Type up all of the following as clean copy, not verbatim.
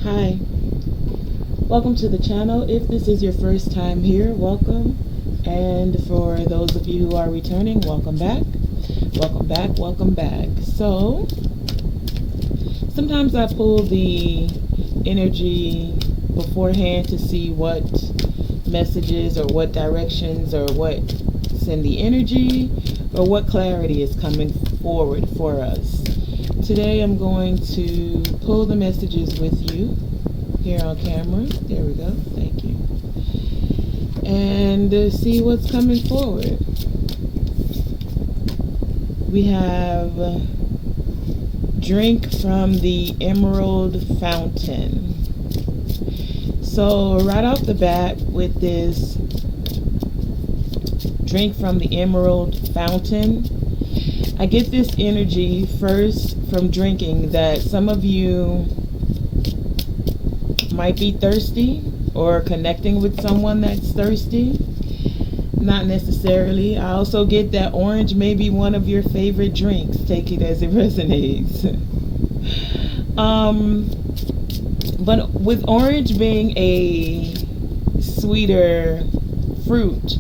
Hi, welcome to the channel. If this is your first time here, welcome. And for those of you who are returning, welcome back. Welcome back, welcome back. So, sometimes I pull the energy beforehand to see what messages or what directions or what's in the energy or what clarity is coming forward for us. Today I'm going to pull the messages with you here on camera. There we go. Thank you. And see what's coming forward. We have drink from the emerald fountain. So right off the bat with this drink from the emerald fountain, I get this energy first from drinking that some of you might be thirsty or connecting with someone that's thirsty. Not necessarily. I also get that orange may be one of your favorite drinks. Take it as it resonates. But with orange being a sweeter fruit,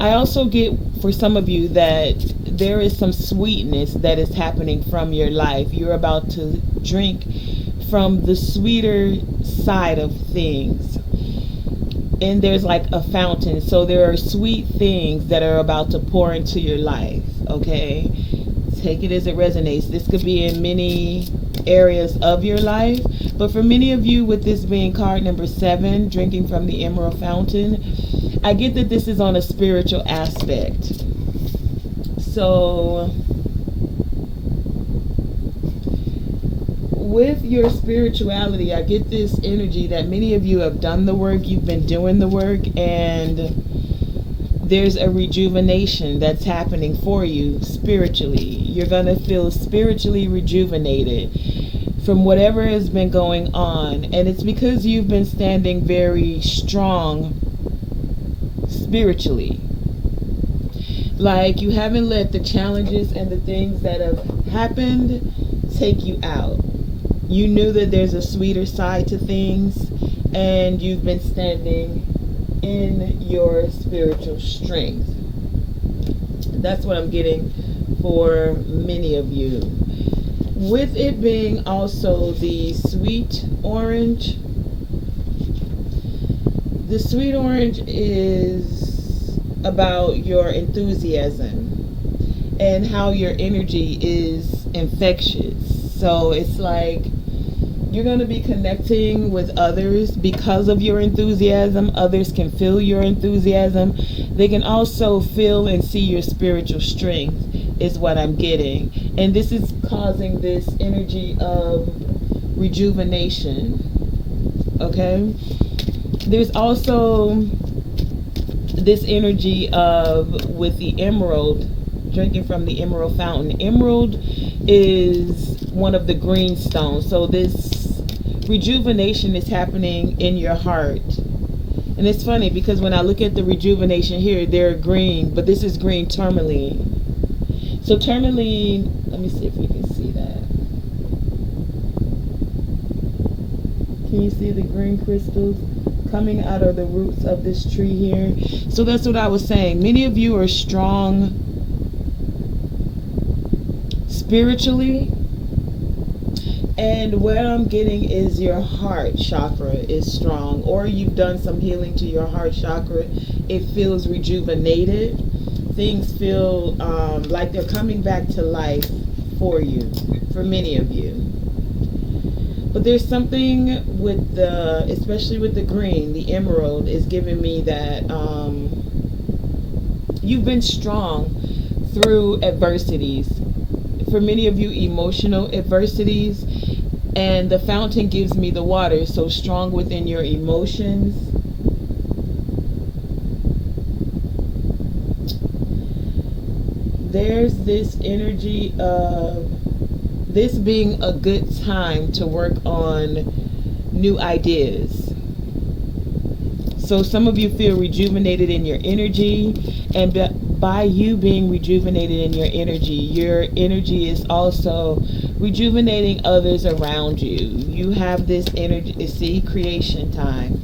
I also get for some of you that there is some sweetness that is happening from your life. You're about to drink from the sweeter side of things. And there's like a fountain. So there are sweet things that are about to pour into your life. Okay? Take it as it resonates. This could be in many areas of your life. But for many of you, with this being card number 7, drinking from the emerald fountain, I get that this is on a spiritual aspect. So with your spirituality, I get this energy that many of you have done the work, you've been doing the work, and there's a rejuvenation that's happening for you spiritually. You're going to feel spiritually rejuvenated from whatever has been going on, and it's because you've been standing very strong spiritually. Like you haven't let the challenges and the things that have happened take you out. You knew that there's a sweeter side to things, and you've been standing in your spiritual strength. That's what I'm getting for many of you. With it being also the sweet orange, the sweet orange is about your enthusiasm and how your energy is infectious. So it's like you're going to be connecting with others because of your enthusiasm. Others can feel your enthusiasm. They can also feel and see your spiritual strength is what I'm getting. And this is causing this energy of rejuvenation. Okay? There's also this energy of, with the emerald, drinking from the emerald fountain. Emerald is one of the green stones. So this rejuvenation is happening in your heart. And it's funny because when I look at the rejuvenation here, they're green, but this is green tourmaline. So tourmaline, let me see if we can see that. Can you see the green crystals coming out of the roots of this tree here? So that's what I was saying. Many of you are strong spiritually, and what I'm getting is your heart chakra is strong, or you've done some healing to your heart chakra. It feels rejuvenated. Things feel like they're coming back to life for you, for many of you. But there's something with the, especially with the green, the emerald is giving me that you've been strong through adversities. For many of you, emotional adversities, and the fountain gives me the water, so strong within your emotions. There's this energy of this being a good time to work on new ideas. So some of you feel rejuvenated in your energy, and by you being rejuvenated in your energy is also rejuvenating others around you. You have this energy, see, creation time.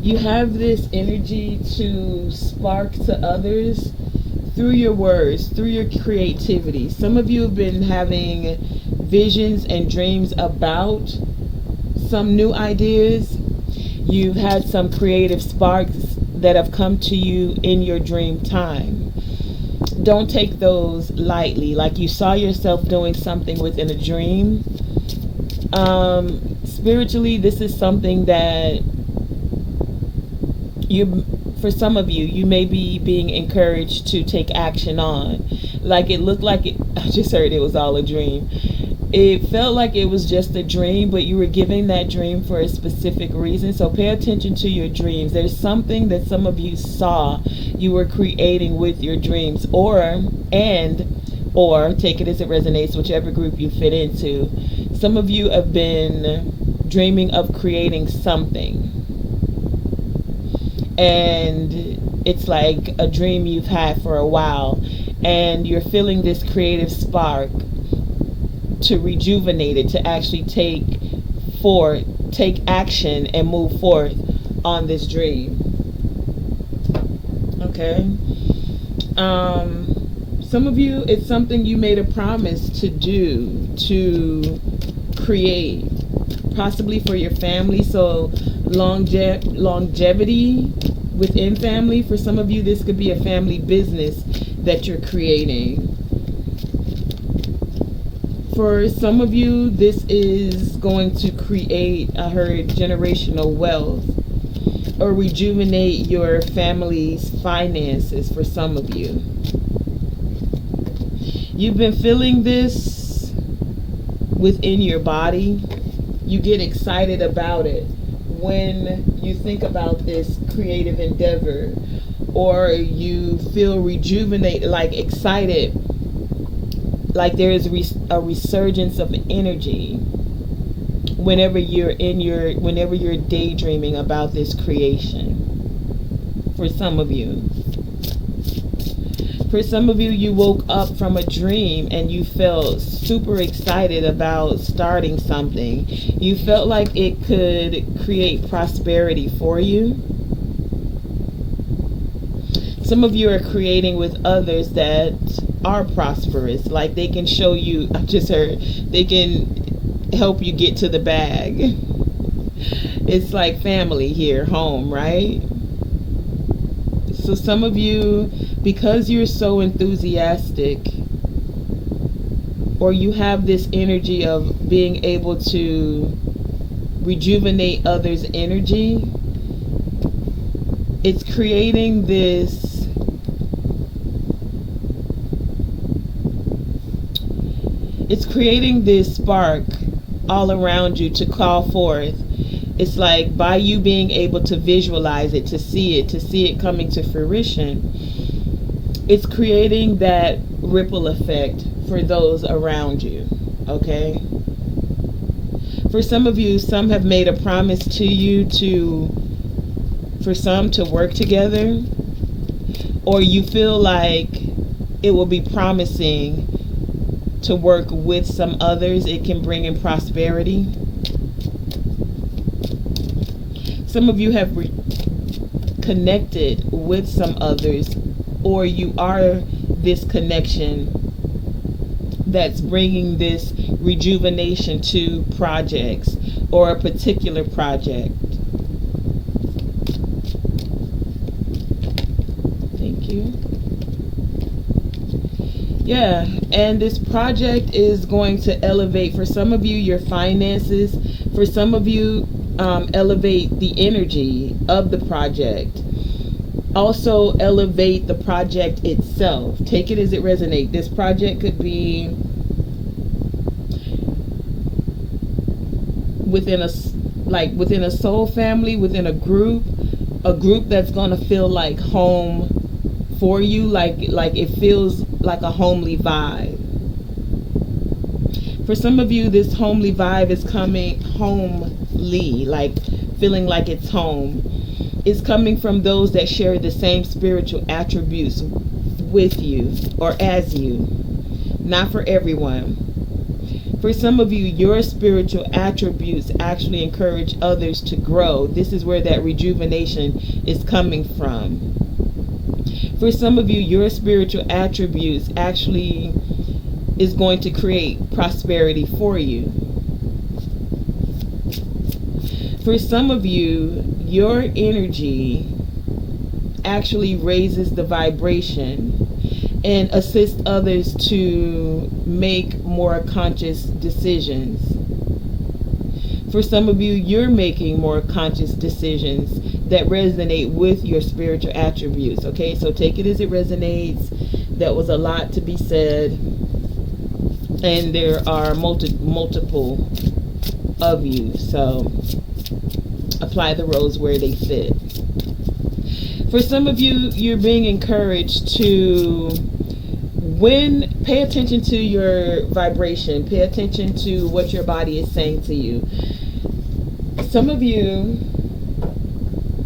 You have this energy to spark to others through your words, through your creativity. Some of you have been having visions and dreams about some new ideas. You've had some creative sparks that have come to you in your dream time. Don't take those lightly. Like you saw yourself doing something within a dream. Spiritually, this is something that for some of you, you may be being encouraged to take action on. Like it looked like it, I just heard it was all a dream. It felt like it was just a dream, but you were giving that dream for a specific reason. So pay attention to your dreams. There's something that some of you saw you were creating with your dreams, or take it as it resonates, whichever group you fit into. Some of you have been dreaming of creating something, and it's like a dream you've had for a while, and you're feeling this creative spark to rejuvenate it, to actually take action and move forth on this dream. Okay. Some of you, it's something you made a promise to do, to create, possibly for your family. So longevity within family. For some of you, this could be a family business that you're creating. For some of you, this is going to create, I heard, generational wealth, or rejuvenate your family's finances for some of you. You've been feeling this within your body. You get excited about it when you think about this creative endeavor, or you feel rejuvenated, like excited, like there is a resurgence of energy whenever you're daydreaming about this creation. For some of you, you woke up from a dream and you felt super excited about starting something. You felt like it could create prosperity for you. Some of you are creating with others that are prosperous. Like they can show you, I just heard, they can help you get to the bag. It's like family here, home, right? So some of you, because you're so enthusiastic, or you have this energy of being able to rejuvenate others' energy, it's creating this spark all around you to call forth. It's like by you being able to visualize it, to see it coming to fruition, it's creating that ripple effect for those around you. Okay? For some of you, some have made a promise to you for some to work together, or you feel like it will be promising to work with some others. It can bring in prosperity. Some of you have connected with some others, or you are this connection that's bringing this rejuvenation to projects or a particular project. Thank you. Yeah, and this project is going to elevate, for some of you, your finances. For some of you, elevate the energy of the project. Also elevate the project itself. Take it as it resonates. This project could be within a soul family, within a group that's gonna feel like home for you, like it feels like a homely vibe. For some of you, this homely vibe is coming homely, like feeling like it's home. It's coming from those that share the same spiritual attributes with you or as you. Not for everyone. For some of you, your spiritual attributes actually encourage others to grow. This is where that rejuvenation is coming from. For some of you, your spiritual attributes actually is going to create prosperity for you. For some of you, your energy actually raises the vibration and assists others to make more conscious decisions. For some of you, you're making more conscious decisions that resonate with your spiritual attributes. Okay, so take it as it resonates. That was a lot to be said. And there are multiple of you. So apply the roles where they fit. For some of you, you're being encouraged to pay attention to your vibration. Pay attention to what your body is saying to you. Some of you,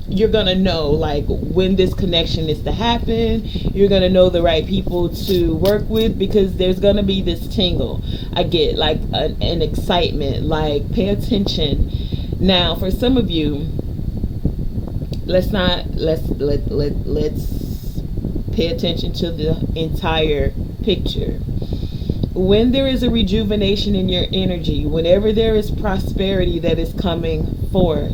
you're going to know like when this connection is to happen. You're going to know the right people to work with, because there's going to be this tingle. I get like an excitement, like pay attention. Now, for some of you, let's pay attention to the entire picture. When there is a rejuvenation in your energy, whenever there is prosperity that is coming forth,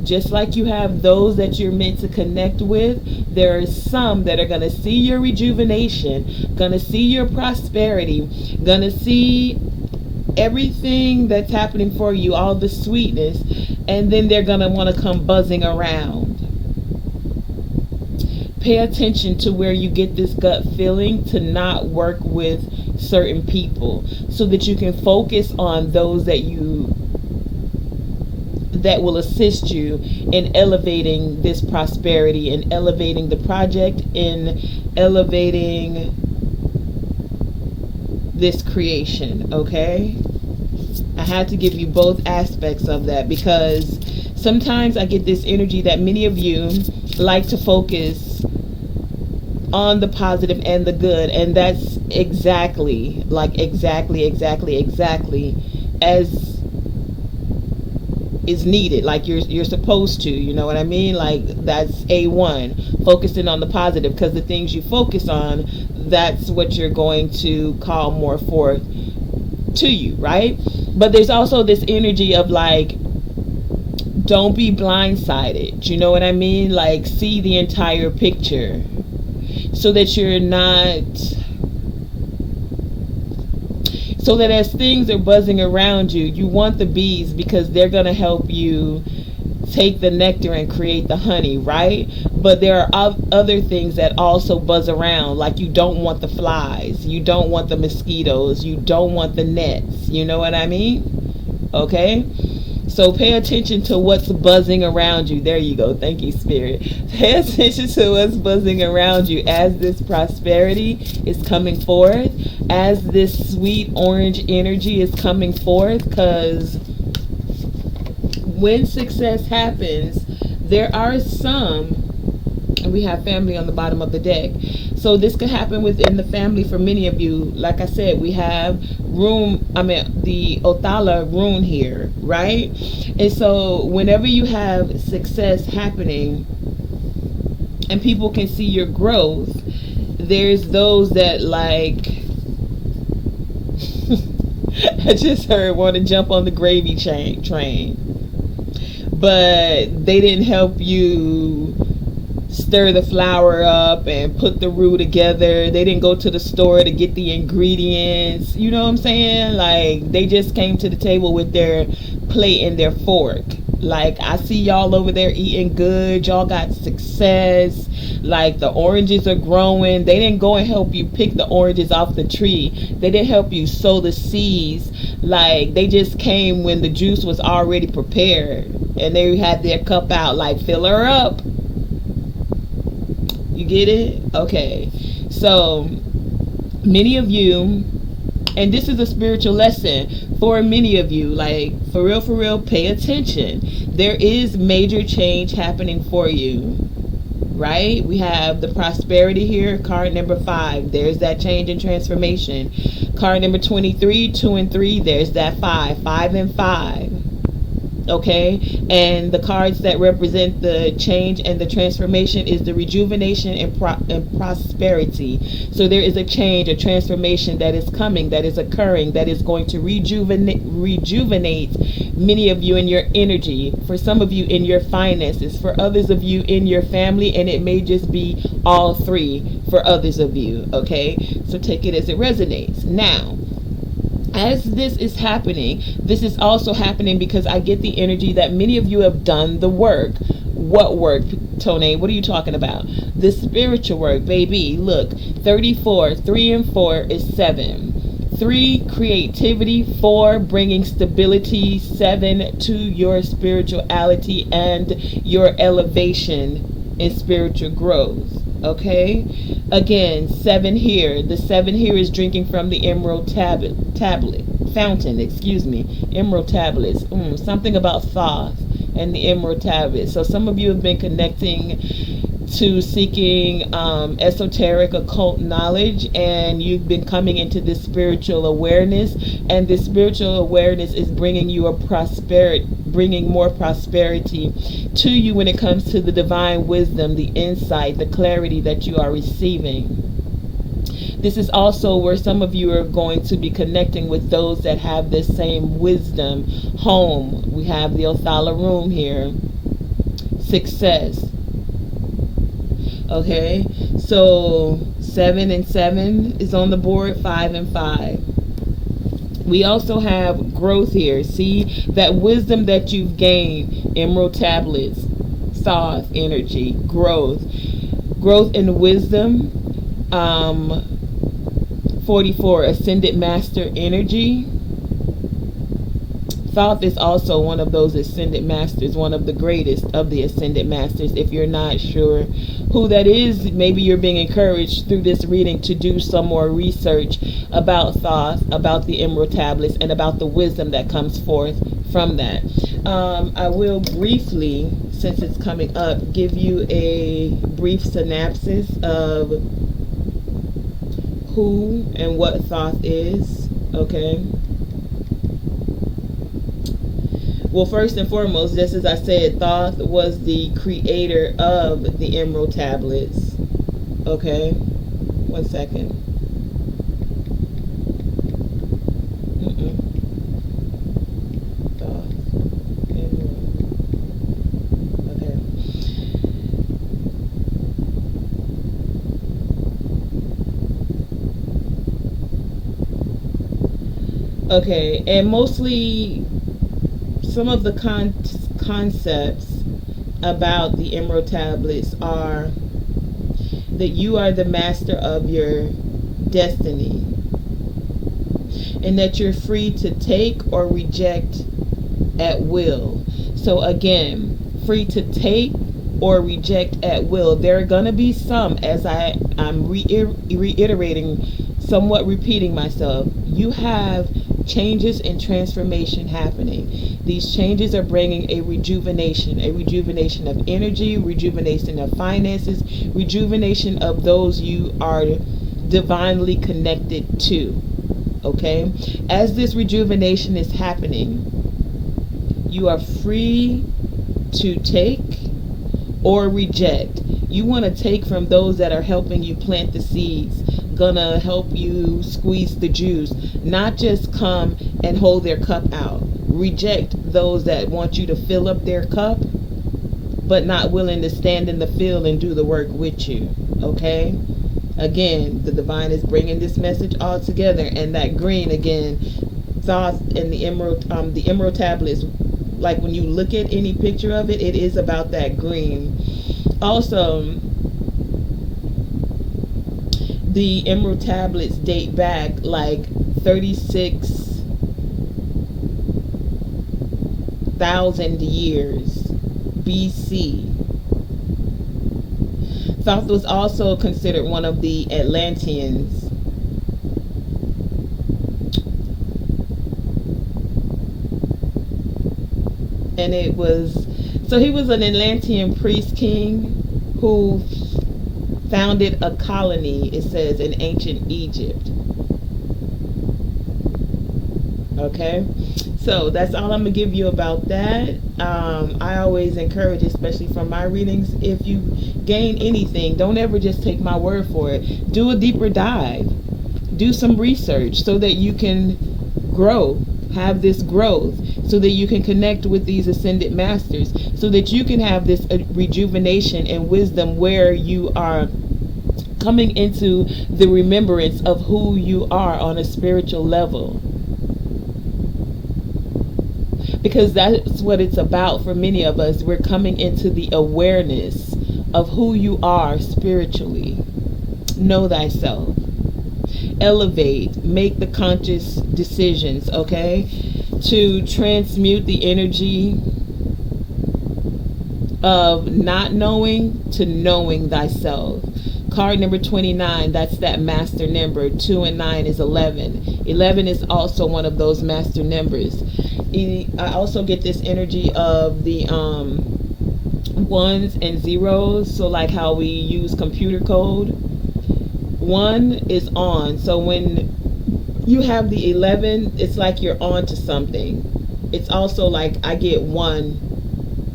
just like you have those that you're meant to connect with, there are some that are going to see your rejuvenation, going to see your prosperity, going to see everything that's happening for you, all the sweetness, and then they're going to want to come buzzing around. Pay attention to where you get this gut feeling to not work with certain people, so that you can focus on those that will assist you in elevating this prosperity, and elevating the project, in elevating this creation. Okay, I had to give you both aspects of that, because sometimes I get this energy that many of you like to focus on the positive and the good, and that's exactly as is needed. Like you're supposed to, you know what I mean? Like that's A1, focusing on the positive, because the things you focus on, that's what you're going to call more forth to you, right? But there's also this energy of like, don't be blindsided, you know what I mean? Like see the entire picture, so that you're not, so that as things are buzzing around you, you want the bees, because they're going to help you take the nectar and create the honey, right? But there are other things that also buzz around, like you don't want the flies, you don't want the mosquitoes, you don't want the nets, you know what I mean? Okay? So pay attention to what's buzzing around you. There you go. Thank you, Spirit. Pay attention to what's buzzing around you as this prosperity is coming forth, as this sweet orange energy is coming forth, because when success happens, there are some, and we have family on the bottom of the deck. So this could happen within the family for many of you. Like I said, we have the Othala rune here, right? And so whenever you have success happening and people can see your growth, there's those that like, I just heard, want to jump on the gravy train, but they didn't help you stir the flour up and put the roux together. They didn't go to the store to get the ingredients. You know what I'm saying? Like they just came to the table with their plate and their fork. Like I see y'all over there eating good. Y'all got success. Like the oranges are growing. They didn't go and help you pick the oranges off the tree. They didn't help you sow the seeds. Like they just came when the juice was already prepared, and they had their cup out like, fill her up. You get it? Okay. So many of you, and this is a spiritual lesson for many of you, like for real, pay attention. There is major change happening for you. right? We have the prosperity here, card number 5. There's that change and transformation. Card number 23, 2 and 3. There's that 5, 5 and 5. Okay, and the cards that represent the change and the transformation is the rejuvenation and prosperity. So there is a change, a transformation that is coming, that is occurring, that is going to rejuvenate many of you in your energy, for some of you in your finances, for others of you in your family, and it may just be all three for others of you. Okay, so take it as it resonates. Now, as this is happening, this is also happening because I get the energy that many of you have done the work. What work, Tonae? What are you talking about? The spiritual work, baby. Look, 34, 3 and 4 is 7. 3, creativity. 4, bringing stability. 7, to your spirituality and your elevation in spiritual growth. Okay, again, 7 here. The 7 here is drinking from the emerald fountain, emerald tablets. Something about Thoth and the emerald tablets. So some of you have been connecting to seeking esoteric occult knowledge, and you've been coming into this spiritual awareness, and this spiritual awareness is bringing you bringing more prosperity to you when it comes to the divine wisdom, the insight, the clarity that you are receiving. This is also where some of you are going to be connecting with those that have this same wisdom. Home, we have the Othala room here. Success. Okay, so 7 and 7 is on the board, 5 and 5. We also have growth here. See, that wisdom that you've gained, emerald tablets, Thoth energy, growth in wisdom. 44, ascended master energy. Thoth is also one of those ascended masters, one of the greatest of the ascended masters. If you're not sure who that is, maybe you're being encouraged through this reading to do some more research about Thoth, about the emerald tablets, and about the wisdom that comes forth from that. I will briefly, since it's coming up, give you a brief synopsis of who and what Thoth is. Okay. Well, first and foremost, just as I said, Thoth was the creator of the emerald tablets. Okay, 1 second. Thoth, emerald. Okay, and mostly some of the concepts about the emerald tablets are that you are the master of your destiny, and that you're free to take or reject at will. So again, free to take or reject at will. There are going to be some, as I'm reiterating, somewhat repeating myself, you have changes and transformation happening. These changes are bringing a rejuvenation of energy, rejuvenation of finances, rejuvenation of those you are divinely connected to. Okay? As this rejuvenation is happening, you are free to take or reject. You want to take from those that are helping you plant the seeds, gonna help you squeeze the juice, not just come and hold their cup out. Reject those that want you to fill up their cup but not willing to stand in the field and do the work with you. Okay, again, the divine is bringing this message all together. And that green, again, Thoth and the emerald tablets, like when you look at any picture of it, it is about that green. Also, the emerald tablets date back like 36,000 years BC. Thoth was also considered one of the Atlanteans. And it was, so he was an Atlantean priest king who founded a colony, it says, in ancient Egypt. Okay, so that's all I'm gonna give you about that. I always encourage, especially from my readings, if you gain anything, don't ever just take my word for it. Do a deeper dive, do some research so that you can grow, have this growth, so that you can connect with these ascended masters, so that you can have this rejuvenation and wisdom where you are coming into the remembrance of who you are on a spiritual level. Because that's what it's about for many of us. We're coming into the awareness of who you are spiritually. Know thyself. Elevate. Make the conscious decisions, okay? To transmute the energy of not knowing to knowing thyself. Card number 29, that's that master number. 2 and 9 is 11. 11 is also one of those master numbers. I also get this energy of the ones and zeros. So like how we use computer code. 1 is on. So when you have the 11, it's like you're on to something. It's also like I get 1.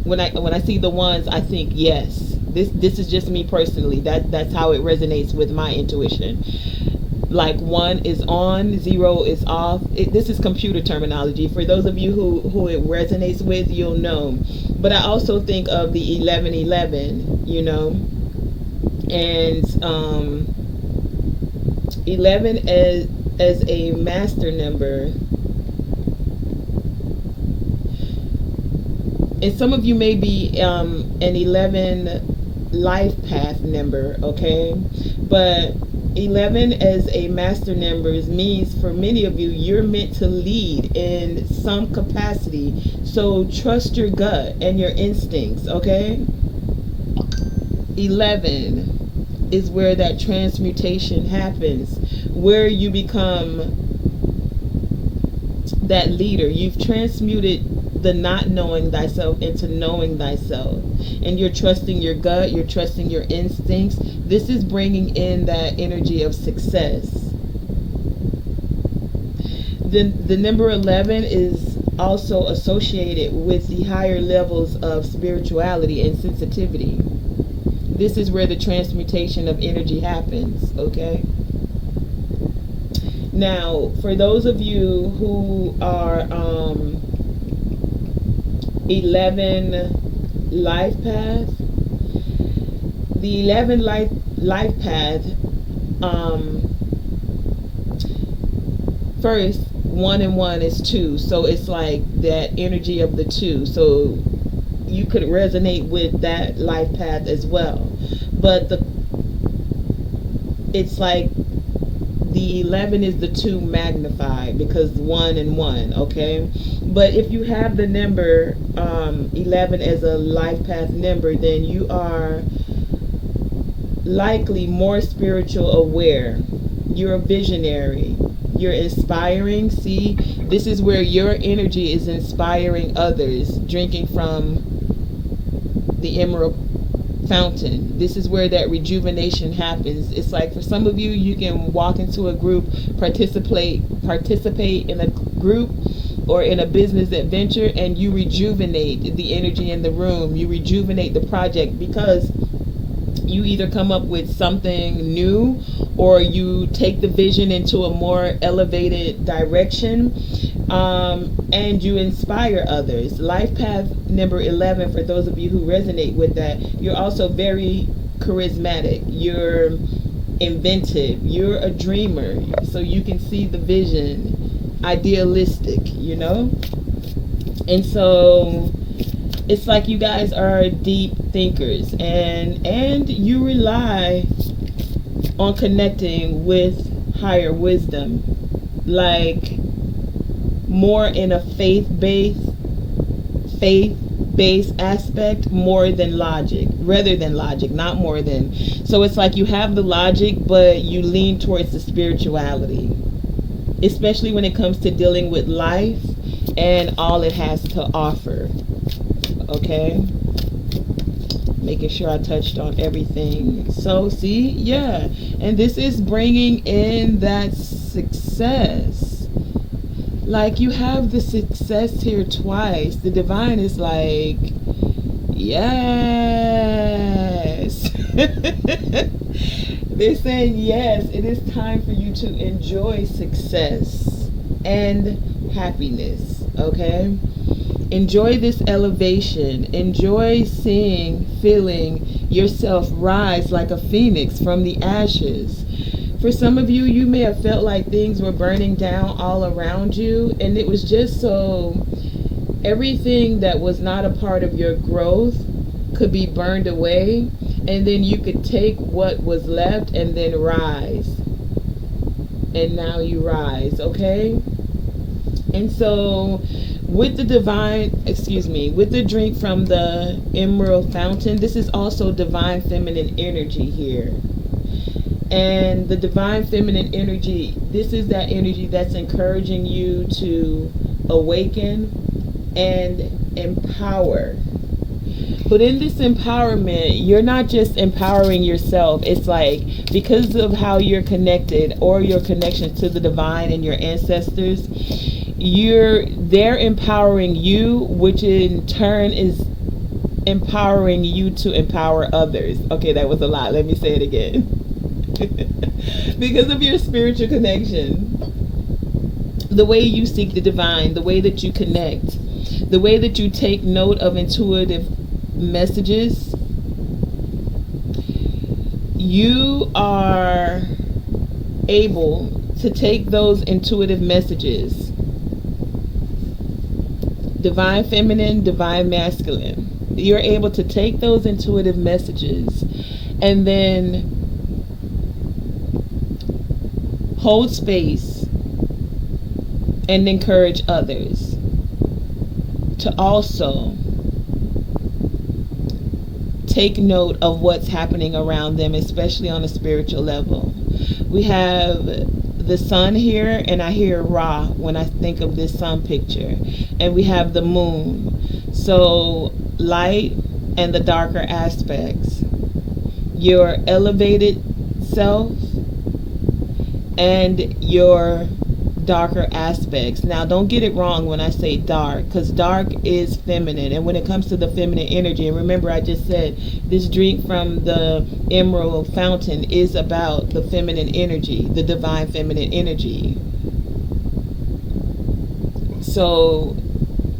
When I see the ones, I think yes. This is just me personally. That's how it resonates with my intuition. Like 1 is on, 0 is off. This is computer terminology. For those of you who it resonates with, you'll know. But I also think of the 1111, you know, and 11 as a master number. And some of you may be an 11 life path number, okay? But 11 as a master number means for many of you, you're meant to lead in some capacity. So trust your gut and your instincts, okay? 11 is where that transmutation happens, where you become that leader. You've transmuted the not knowing thyself into knowing thyself, and you're trusting your gut, you're trusting your instincts. This is bringing in that energy of success. The number 11 is also associated with the higher levels of spirituality and sensitivity. This is where the transmutation of energy happens, okay? Now, for those of you who are 11 life path, the 11 life path, first 1 and 1 is 2, so it's like that energy of the 2, so you could resonate with that life path as well. But it's like the 11 is the 2 magnified, because 1 and 1, okay? But if you have the number 11 as a life path number, then you are likely more spiritual aware. You're a visionary. You're inspiring. See, this is where your energy is inspiring others, drinking from the emerald fountain. This is where that rejuvenation happens. It's like for some of you, you can walk into a group, participate in a group or in a business adventure, and you rejuvenate the energy in the room. You rejuvenate the project because you either come up with something new or you take the vision into a more elevated direction, and you inspire others. Life path number 11, for those of you who resonate with that, you're also very charismatic. You're inventive. You're a dreamer, so you can see the vision, idealistic, you know? And so it's like you guys are deep thinkers, and you rely on connecting with higher wisdom, like more in a faith-based aspect, more than logic, rather than logic, not more than. So it's like you have the logic, but you lean towards the spirituality, especially when it comes to dealing with life and all it has to offer. Okay? Making sure I touched on everything. So see, yeah, and this is bringing in that success. Like, you have the success here twice. The divine is like, yes. They're saying, yes, it is time for you to enjoy success and happiness, okay? Enjoy this elevation. Enjoy seeing, feeling yourself rise like a phoenix from the ashes. For some of you, you may have felt like things were burning down all around you, and it was just so everything that was not a part of your growth could be burned away, and then you could take what was left and then rise. And now you rise, okay? And so with the with the drink from the emerald fountain, this is also divine feminine energy here. And the divine feminine energy, this is that energy that's encouraging you to awaken and empower. But in this empowerment, you're not just empowering yourself. It's like, because of how you're connected, or your connection to the divine and your ancestors, they're empowering you, which in turn is empowering you to empower others. Okay, that was a lot. Let me say it again. Because of your spiritual connection, the way you seek the divine, the way that you connect, the way that you take note of intuitive messages, you are able to take those intuitive messages, divine feminine, divine masculine, you're able to take those intuitive messages and then hold space and encourage others to also take note of what's happening around them, especially on a spiritual level. We have the sun here, and I hear Ra when I think of this sun picture. And we have the moon. So light and the darker aspects. Your elevated self and your darker aspects. Now, don't get it wrong when I say dark, because dark is feminine. And when it comes to the feminine energy, and remember I just said this drink from the emerald fountain is about the feminine energy, the divine feminine energy. So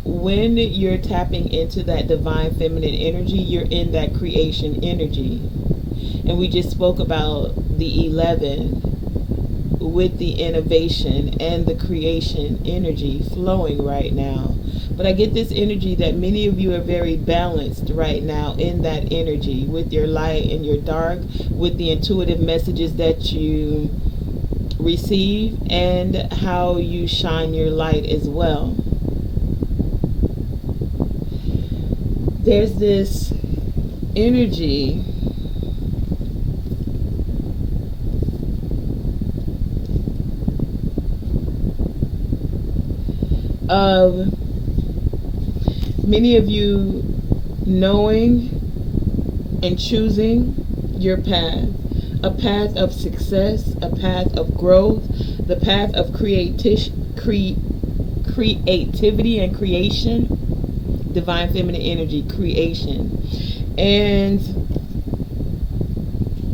when you're tapping into that divine feminine energy, you're in that creation energy. And we just spoke about the 11 with the innovation and the creation energy flowing right now. But I get this energy that many of you are very balanced right now in that energy, with your light and your dark, with the intuitive messages that you receive and how you shine your light as well. There's this energy of many of you knowing and choosing your path, a path of success, a path of growth, the path of creativity and creation, divine feminine energy, creation. And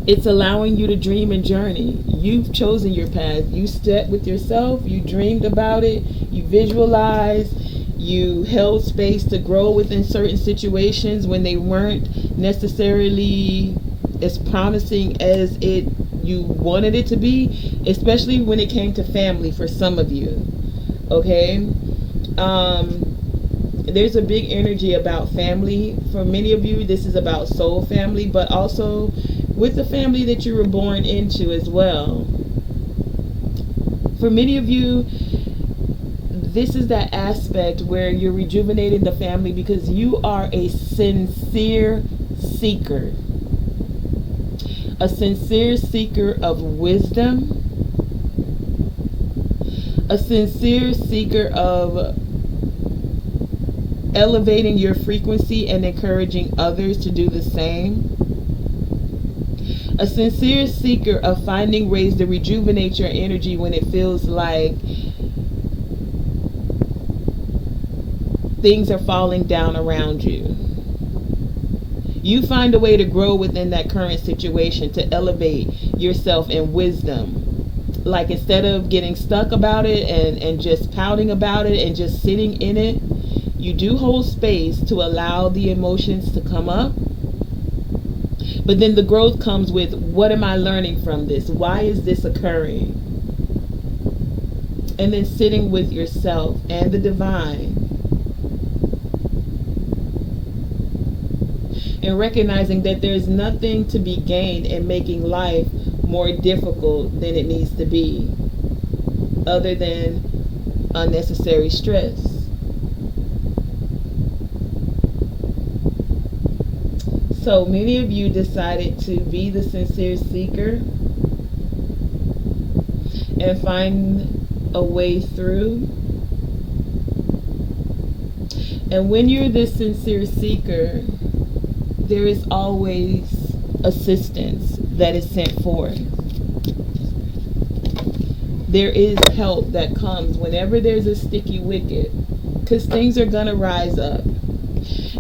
it's allowing you to dream and journey. You've chosen your path. You stepped with yourself. You dreamed about it. You visualized. You held space to grow within certain situations when they weren't necessarily as promising as you wanted it to be, especially when it came to family for some of you. Okay? There's a big energy about family. For many of you, this is about soul family, but also with the family that you were born into as well. For many of you, this is that aspect where you're rejuvenating the family because you are a sincere seeker. A sincere seeker of wisdom. A sincere seeker of elevating your frequency and encouraging others to do the same. A sincere seeker of finding ways to rejuvenate your energy when it feels like things are falling down around you. You find a way to grow within that current situation, to elevate yourself in wisdom. Like, instead of getting stuck about it and just pouting about it and just sitting in it, you do hold space to allow the emotions to come up. But then the growth comes with, what am I learning from this? Why is this occurring? And then sitting with yourself and the divine. And recognizing that there's nothing to be gained in making life more difficult than it needs to be, other than unnecessary stress. So many of you decided to be the sincere seeker and find a way through. And when you're this sincere seeker, there is always assistance that is sent forth. There is help that comes whenever there's a sticky wicket, because things are going to rise up.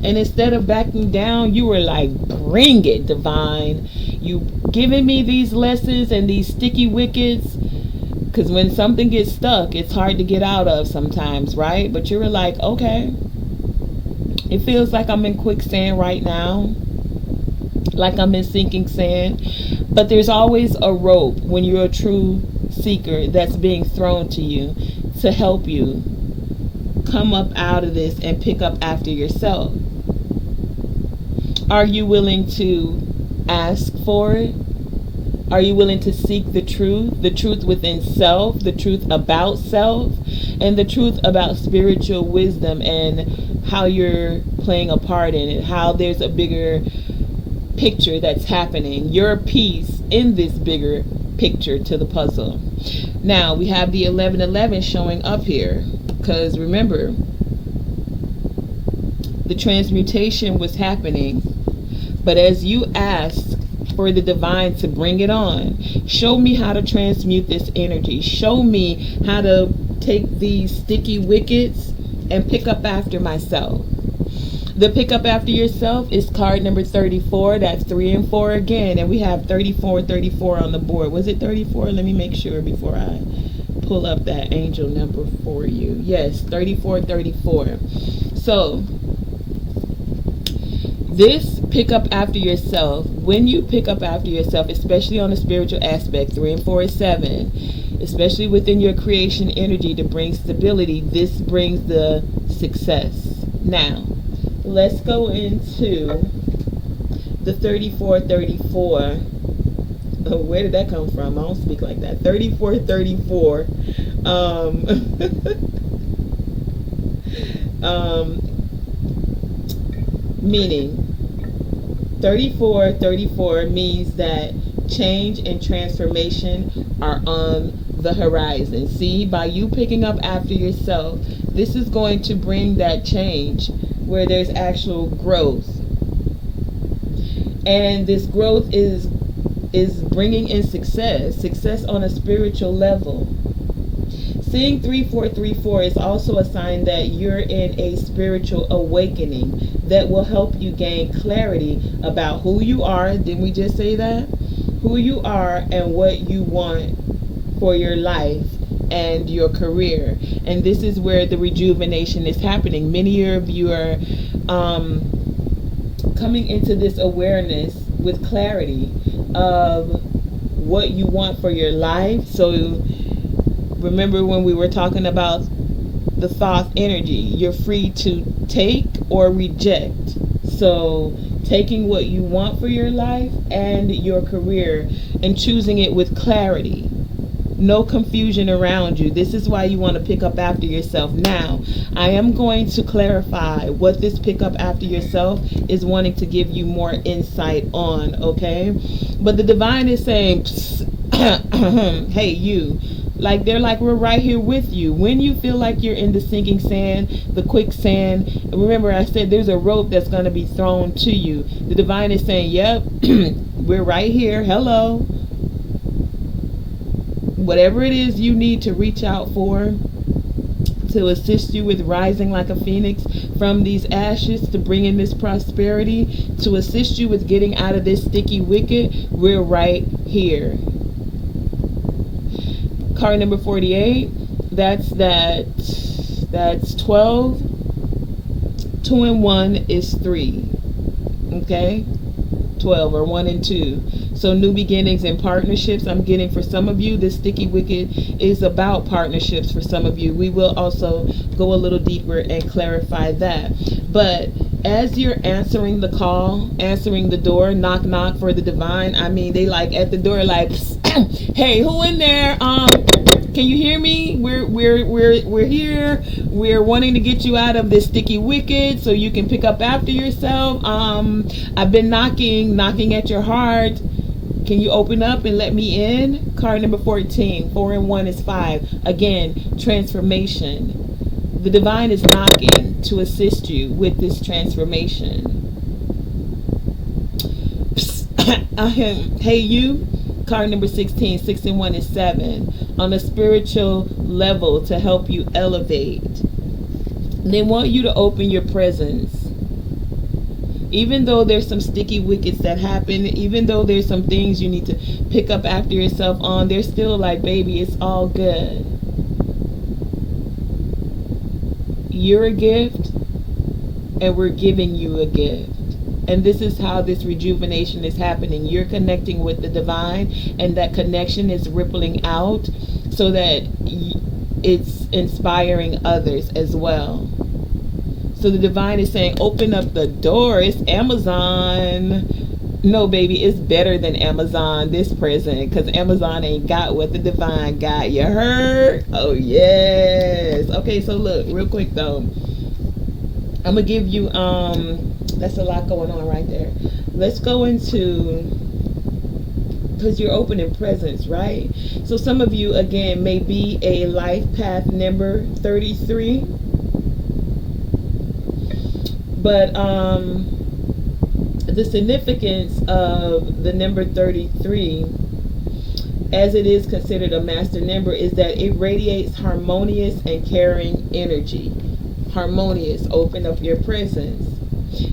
And instead of backing down, you were like, bring it, divine. You giving me these lessons and these sticky wickets. Because when something gets stuck, it's hard to get out of sometimes, right? But you were like, okay. It feels like I'm in quicksand right now. Like I'm in sinking sand. But there's always a rope when you're a true seeker that's being thrown to you to help you come up out of this and pick up after yourself. Are you willing to ask for it? Are you willing to seek the truth within self, the truth about self, and the truth about spiritual wisdom and how you're playing a part in it, how there's a bigger picture that's happening, your piece in this bigger picture to the puzzle. Now, we have the 1111 showing up here, because remember, the transmutation was happening. But as you ask for the divine to bring it on, show me how to transmute this energy. Show me how to take these sticky wickets and pick up after myself. The pick up after yourself is card number 34. That's 3 and 4 again. And we have 34 on the board. Was it 34? Let me make sure before I pull up that angel number for you. Yes, 34. So this pick up after yourself, when you pick up after yourself, especially on the spiritual aspect, 3 and 4 is 7, especially within your creation energy to bring stability, this brings the success. Now, let's go into the 34. Oh, where did that come from? I don't speak like that. 34. Meaning 34 means that change and transformation are on the horizon. See, by you picking up after yourself, this is going to bring that change where there's actual growth. And this growth is bringing in success on a spiritual level. Seeing 3434 is also a sign that you're in a spiritual awakening that will help you gain clarity about who you are. Didn't we just say that? Who you are and what you want for your life and your career. And this is where the rejuvenation is happening. Many of you are coming into this awareness with clarity of what you want for your life. So remember when we were talking about the Thoth energy, you're free to take or reject. So taking what you want for your life and your career and choosing it with clarity. No confusion around you. This is why you want to pick up after yourself. Now, I am going to clarify what this pick up after yourself is wanting to give you more insight on, okay? But the divine is saying, hey, you, Like they're like, we're right here with you. When you feel like you're in the sinking sand, the quicksand, remember I said there's a rope that's going to be thrown to you. The divine is saying, yep, we're right here. Hello. Whatever it is you need to reach out for, to assist you with rising like a phoenix from these ashes, to bring in this prosperity, to assist you with getting out of this sticky wicket, we're right here. Card number 48, that's 12. 2 and 1 is 3. Okay? 12 or 1 and 2. So new beginnings and partnerships, I'm getting for some of you. This sticky wicket is about partnerships for some of you. We will also go a little deeper and clarify that. But as you're answering the call, answering the door, knock knock for the divine, I mean, they like at the door like, hey, who in there? Can you hear me? We're here. We're wanting to get you out of this sticky wicket so you can pick up after yourself. I've been knocking at your heart. Can you open up and let me in? Card number 14. 4 and 1 is 5. Again, transformation. The divine is knocking to assist you with this transformation. Hey you. Card number 16. 6 and 1 is 7. On a spiritual level to help you elevate. They want you to open your presence. Even though there's some sticky wickets that happen, even though there's some things you need to pick up after yourself on, they're still like, baby, it's all good. You're a gift, and we're giving you a gift. And this is how this rejuvenation is happening. You're connecting with the divine, and that connection is rippling out so that it's inspiring others as well. So the divine is saying, open up the door. It's Amazon. No, baby, it's better than Amazon this present, because Amazon ain't got what the divine got. You heard? Oh, yes. Okay, so look, real quick, though. I'm going to give you, that's a lot going on right there. Let's go into, because you're opening presents, right? So some of you, again, may be a life path number 33. But the significance of the number 33, as it is considered a master number, is that it radiates harmonious and caring energy. Harmonious, open up your presence.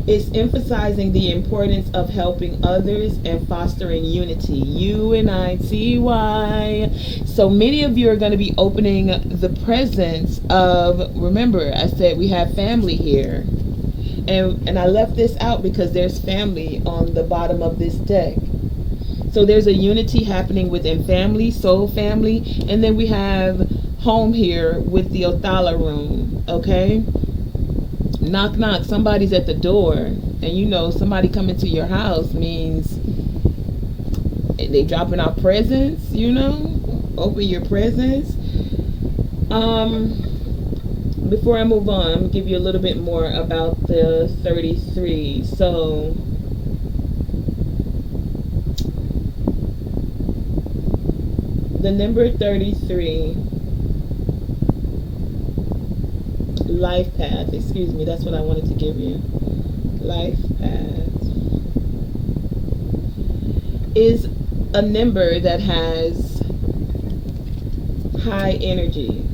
It's emphasizing the importance of helping others and fostering unity. Unity. So many of you are going to be opening the presence of, remember, I said we have family here. And I left this out because there's family on the bottom of this deck. So there's a unity happening within family, soul family, and then we have home here with the Othala room, okay? Knock, knock, somebody's at the door. And you know, somebody coming to your house means they dropping out presents, you know? Open your presents. Before I move on, I'm going to give you a little bit more about the 33. So, the number 33, life path, excuse me, that's what I wanted to give you. Life path is a number that has high energy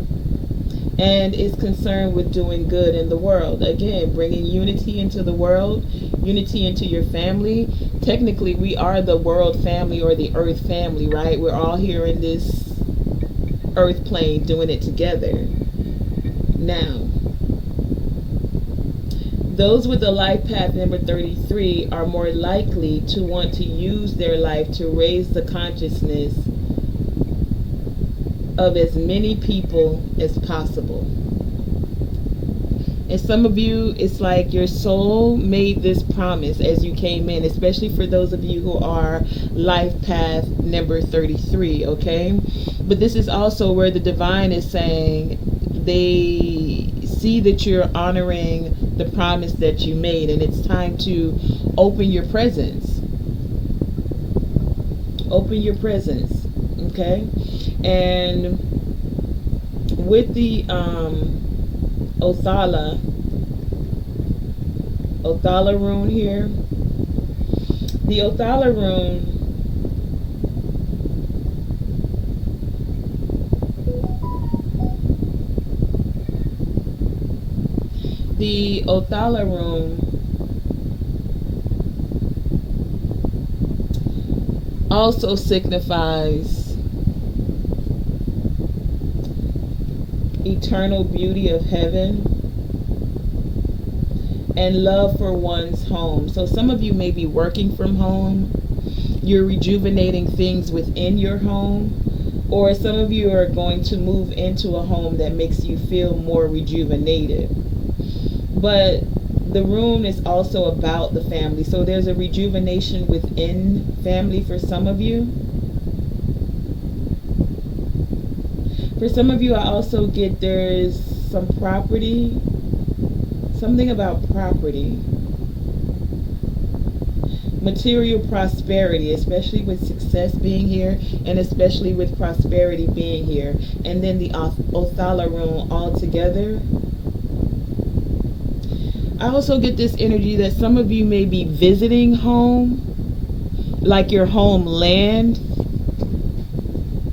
and is concerned with doing good in the world. Again, bringing unity into the world, unity into your family. Technically, we are the world family or the earth family, right? We're all here in this earth plane doing it together. Now, those with the life path number 33 are more likely to want to use their life to raise the consciousness of as many people as possible. And some of you, it's like your soul made this promise as you came in, especially for those of you who are life path number 33, okay? But this is also where the divine is saying they see that you're honoring the promise that you made, and it's time to open your presence. Open your presence, okay? And with the Othala rune here. The Othala rune also signifies eternal beauty of heaven and love for one's home. So some of you may be working from home. You're rejuvenating things within your home, or some of you are going to move into a home that makes you feel more rejuvenated. But the rune is also about the family. So there's a rejuvenation within family for some of you. For some of you, I also get there's some property. Something about property. Material prosperity, especially with success being here, and especially with prosperity being here. And then the Othala rune all together. I also get this energy that some of you may be visiting home, like your homeland.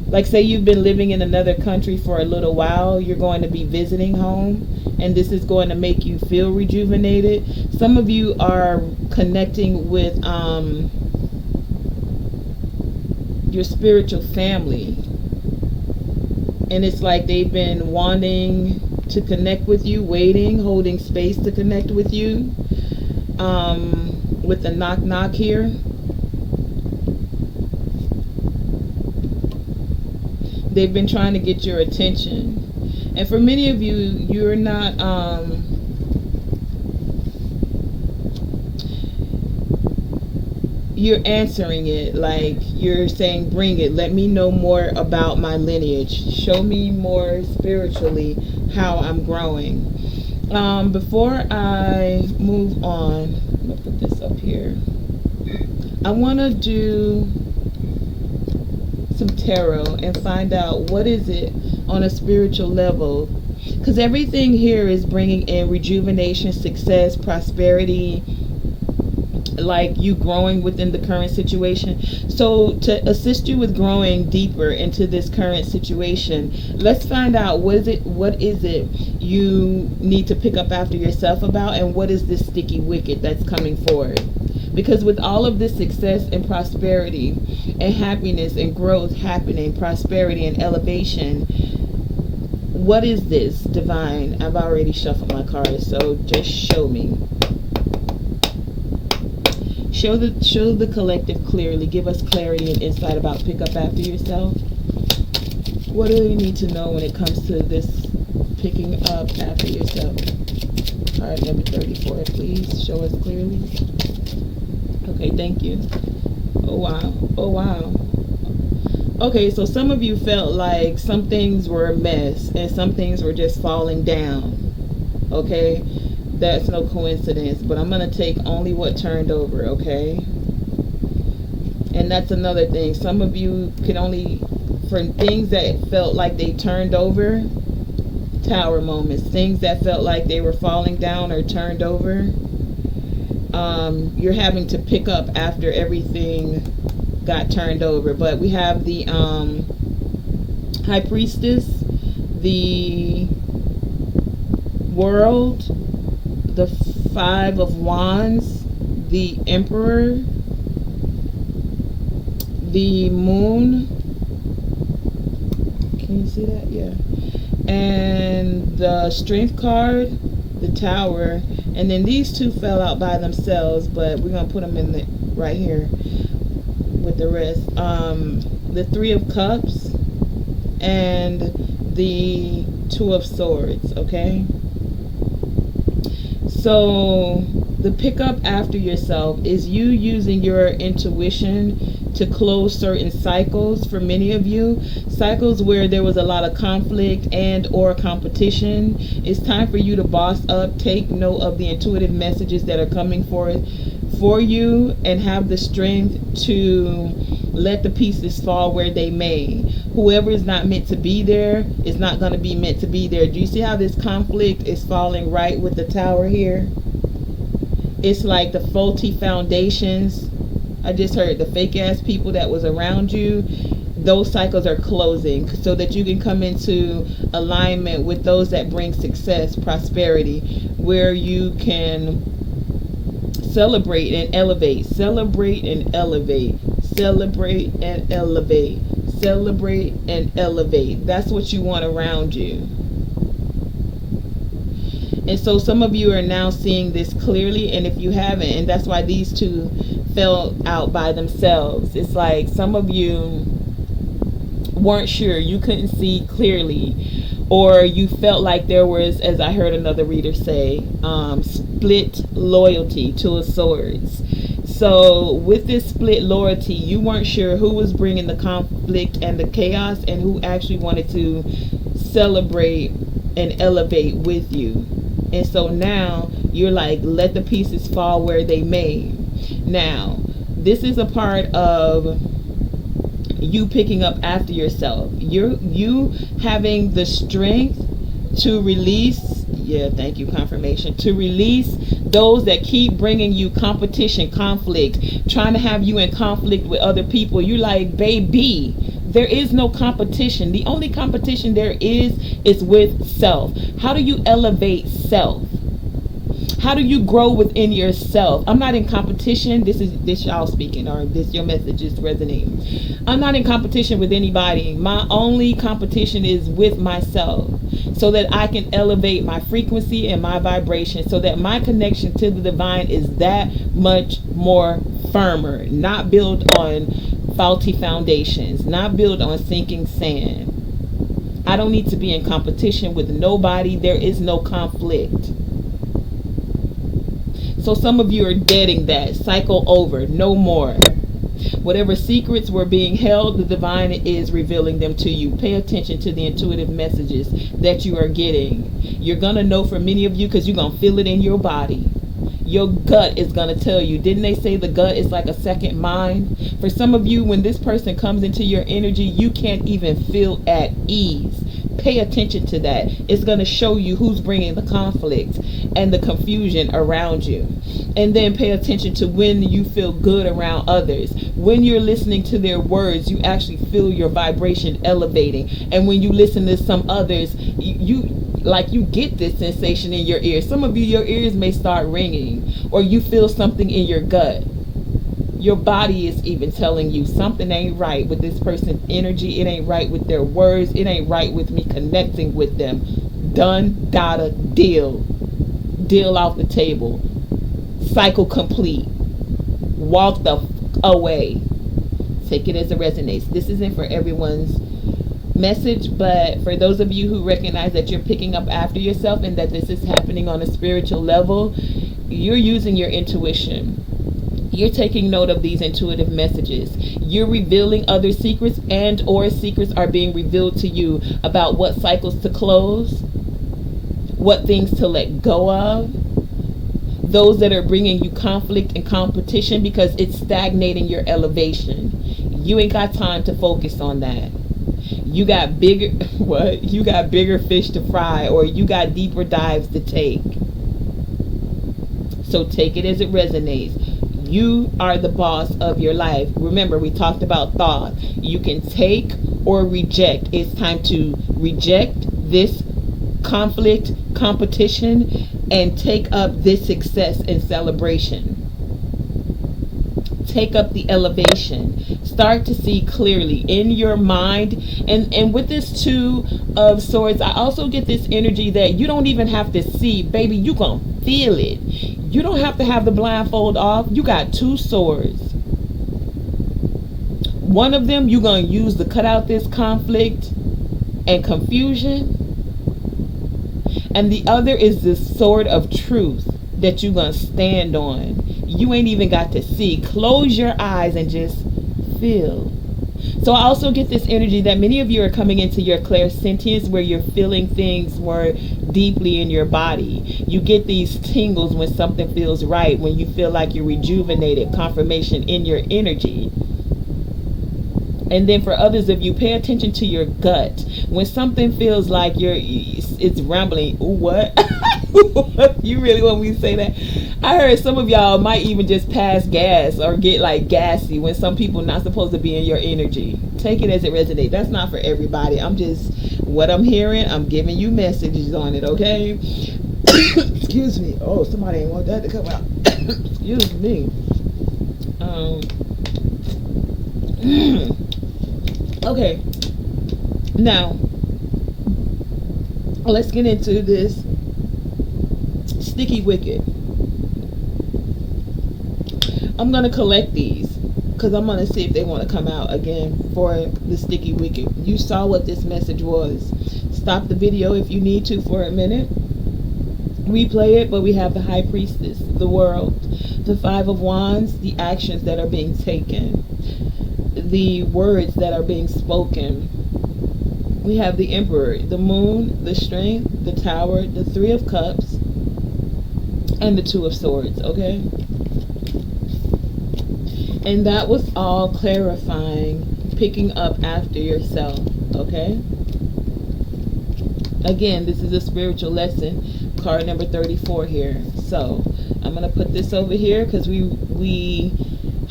Like say you've been living in another country for a little while, you're going to be visiting home, and this is going to make you feel rejuvenated. Some of you are connecting with your spiritual family, and it's like they've been wanting to connect with you, waiting, holding space to connect with you. With the knock knock here, they've been trying to get your attention. And for many of you, you're not you're answering it, like you're saying, bring it, let me know more about my lineage, show me more spiritually how I'm growing. Before I move on, I'm gonna put this up here. I want to do some tarot and find out what is it on a spiritual level, because everything here is bringing in rejuvenation, success, prosperity, like you growing within the current situation. So to assist you with growing deeper into this current situation, let's find out what is it you need to pick up after yourself about, and what is this sticky wicket that's coming forward. Because with all of this success and prosperity and happiness and growth happening, prosperity and elevation, what is this, divine? I've already shuffled my cards, so just show me. Show the collective clearly. Give us clarity and insight about pick up after yourself. What do you need to know when it comes to this picking up after yourself? Card number 34, please. Show us clearly. Okay, thank you. Oh wow. Oh wow. Okay, so some of you felt like some things were a mess and some things were just falling down. Okay, that's no coincidence, but I'm going to take only what turned over, okay? And that's another thing. Some of you could only, for things that felt like they turned over, tower moments, things that felt like they were falling down or turned over, you're having to pick up after everything got turned over. But we have the High Priestess, the World, the Five of Wands, the Emperor, the Moon. Can you see that? Yeah. And the Strength card, the Tower, and then these two fell out by themselves, but we're gonna put them in the right here with the rest. The Three of Cups and the Two of Swords. Okay. So the pick up after yourself is you using your intuition to close certain cycles. For many of you, cycles where there was a lot of conflict and or competition. It's time for you to boss up, take note of the intuitive messages that are coming forth for you, and have the strength to let the pieces fall where they may. Whoever is not meant to be there is not going to be meant to be there. Do you see how this conflict is falling right with the Tower here? It's like the faulty foundations. I just heard the fake ass people that was around you. Those cycles are closing so that you can come into alignment with those that bring success, prosperity, where you can celebrate and elevate, celebrate and elevate, celebrate and elevate, celebrate and elevate. That's what you want around you. And so some of you are now seeing this clearly, and if you haven't, and that's why these two fell out by themselves. It's like some of you weren't sure, you couldn't see clearly, or you felt like there was, as I heard another reader say, split loyalty, Two of Swords. So with this split loyalty, you weren't sure who was bringing the conflict and the chaos and who actually wanted to celebrate and elevate with you. And so now you're like, let the pieces fall where they may. Now, this is a part of you picking up after yourself. You having the strength to release, yeah, thank you, confirmation, to release those that keep bringing you competition, conflict, trying to have you in conflict with other people. You're like, baby, there is no competition. The only competition there is with self. How do you elevate self? How do you grow within yourself? I'm not in competition. This y'all speaking, or this your message is resonating. I'm not in competition with anybody. My only competition is with myself, so that I can elevate my frequency and my vibration, so that my connection to the divine is that much more firmer, not built on faulty foundations, not built on sinking sand. I don't need to be in competition with nobody. There is no conflict. So some of you are deading that. Cycle over. No more. Whatever secrets were being held, the divine is revealing them to you. Pay attention to the intuitive messages that you are getting. You're going to know for many of you, because you're going to feel it in your body. Your gut is going to tell you. Didn't they say the gut is like a second mind? For some of you, when this person comes into your energy, you can't even feel at ease. Pay attention to that. It's going to show you who's bringing the conflict and the confusion around you. And then pay attention to when you feel good around others. When you're listening to their words, you actually feel your vibration elevating. And when you listen to some others, you get this sensation in your ears. Some of you, your ears may start ringing, or you feel something in your gut. Your body is even telling you something ain't right with this person's energy. It ain't right with their words. It ain't right with me connecting with them. Done, data, deal. Deal off the table. Cycle complete. Walk the away. Take it as it resonates. This isn't for everyone's message, but for those of you who recognize that you're picking up after yourself and that this is happening on a spiritual level, you're using your intuition. You're taking note of these intuitive messages. You're revealing other secrets, and or secrets are being revealed to you about what cycles to close, what things to let go of, those that are bringing you conflict and competition because it's stagnating your elevation. You ain't got time to focus on that. You got bigger You got bigger fish to fry, or you got deeper dives to take. So take it as it resonates. You are the boss of your life. Remember, we talked about thought. You can take or reject. It's time to reject this conflict, competition, and take up this success and celebration. Take up the elevation. Start to see clearly in your mind. And with this Two of Swords, I also get this energy that you don't even have to see. Baby, you gonna feel it. You don't have to have the blindfold off. You got two swords. One of them you're going to use to cut out this conflict and confusion. And the other is the sword of truth that you're going to stand on. You ain't even got to see. Close your eyes and just feel. So I also get this energy that many of you are coming into your clairsentience, where you're feeling things more deeply in your body. You get these tingles when something feels right, when you feel like you're rejuvenated, confirmation in your energy. And then for others of you, pay attention to your gut. When something feels like it's rambling. Ooh, what? You really want me to say that? I heard some of y'all might even just pass gas or get like gassy when some people not supposed to be in your energy. Take it as it resonates. That's not for everybody. I'm just, what I'm hearing, I'm giving you messages on it, okay? Excuse me. Oh, somebody ain't want that to come out. Excuse me. Okay, now let's get into this sticky wicket. I'm gonna collect these because I'm gonna see if they want to come out again for the sticky wicket. You saw what this message was. Stop the video if you need to for a minute. Replay it, but we have the High Priestess, the World, the Five of Wands, the actions that are being taken, the words that are being spoken. We have the Emperor, the Moon, the Strength, the Tower, the Three of Cups, and the Two of Swords, okay? And that was all clarifying, picking up after yourself, okay? Again, this is a spiritual lesson, card number 34 here. So I'm going to put this over here because we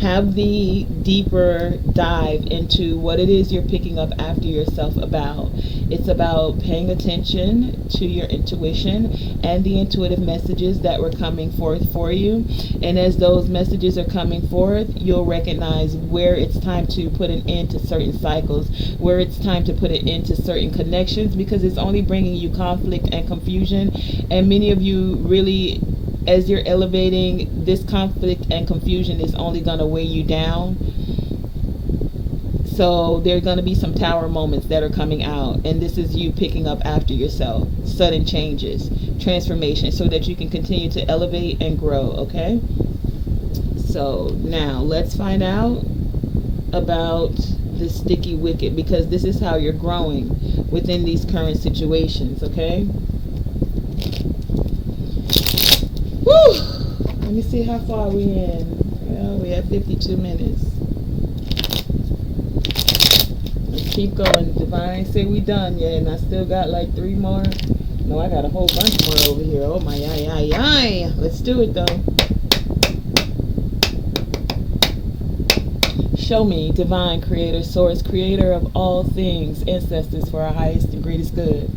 have the deeper dive into what it is you're picking up after yourself about. It's about paying attention to your intuition and the intuitive messages that were coming forth for you. And as those messages are coming forth, you'll recognize where it's time to put an end to certain cycles, where it's time to put an end to certain connections, because it's only bringing you conflict and confusion. And many of you really, as you're elevating, this conflict and confusion is only going to weigh you down. So there are going to be some tower moments that are coming out, and this is you picking up after yourself. Sudden changes, transformation, so that you can continue to elevate and grow, okay? So now let's find out about the sticky wicket, because this is how you're growing within these current situations, okay? Woo! Let me see how far we in. Well, we have 52 minutes. Let's keep going. Divine ain't say we done yet, and I still got like 3 more. No, I got a whole bunch more over here. Oh my, yay. Let's do it though. Show me, divine creator, source, creator of all things, ancestors for our highest and greatest good.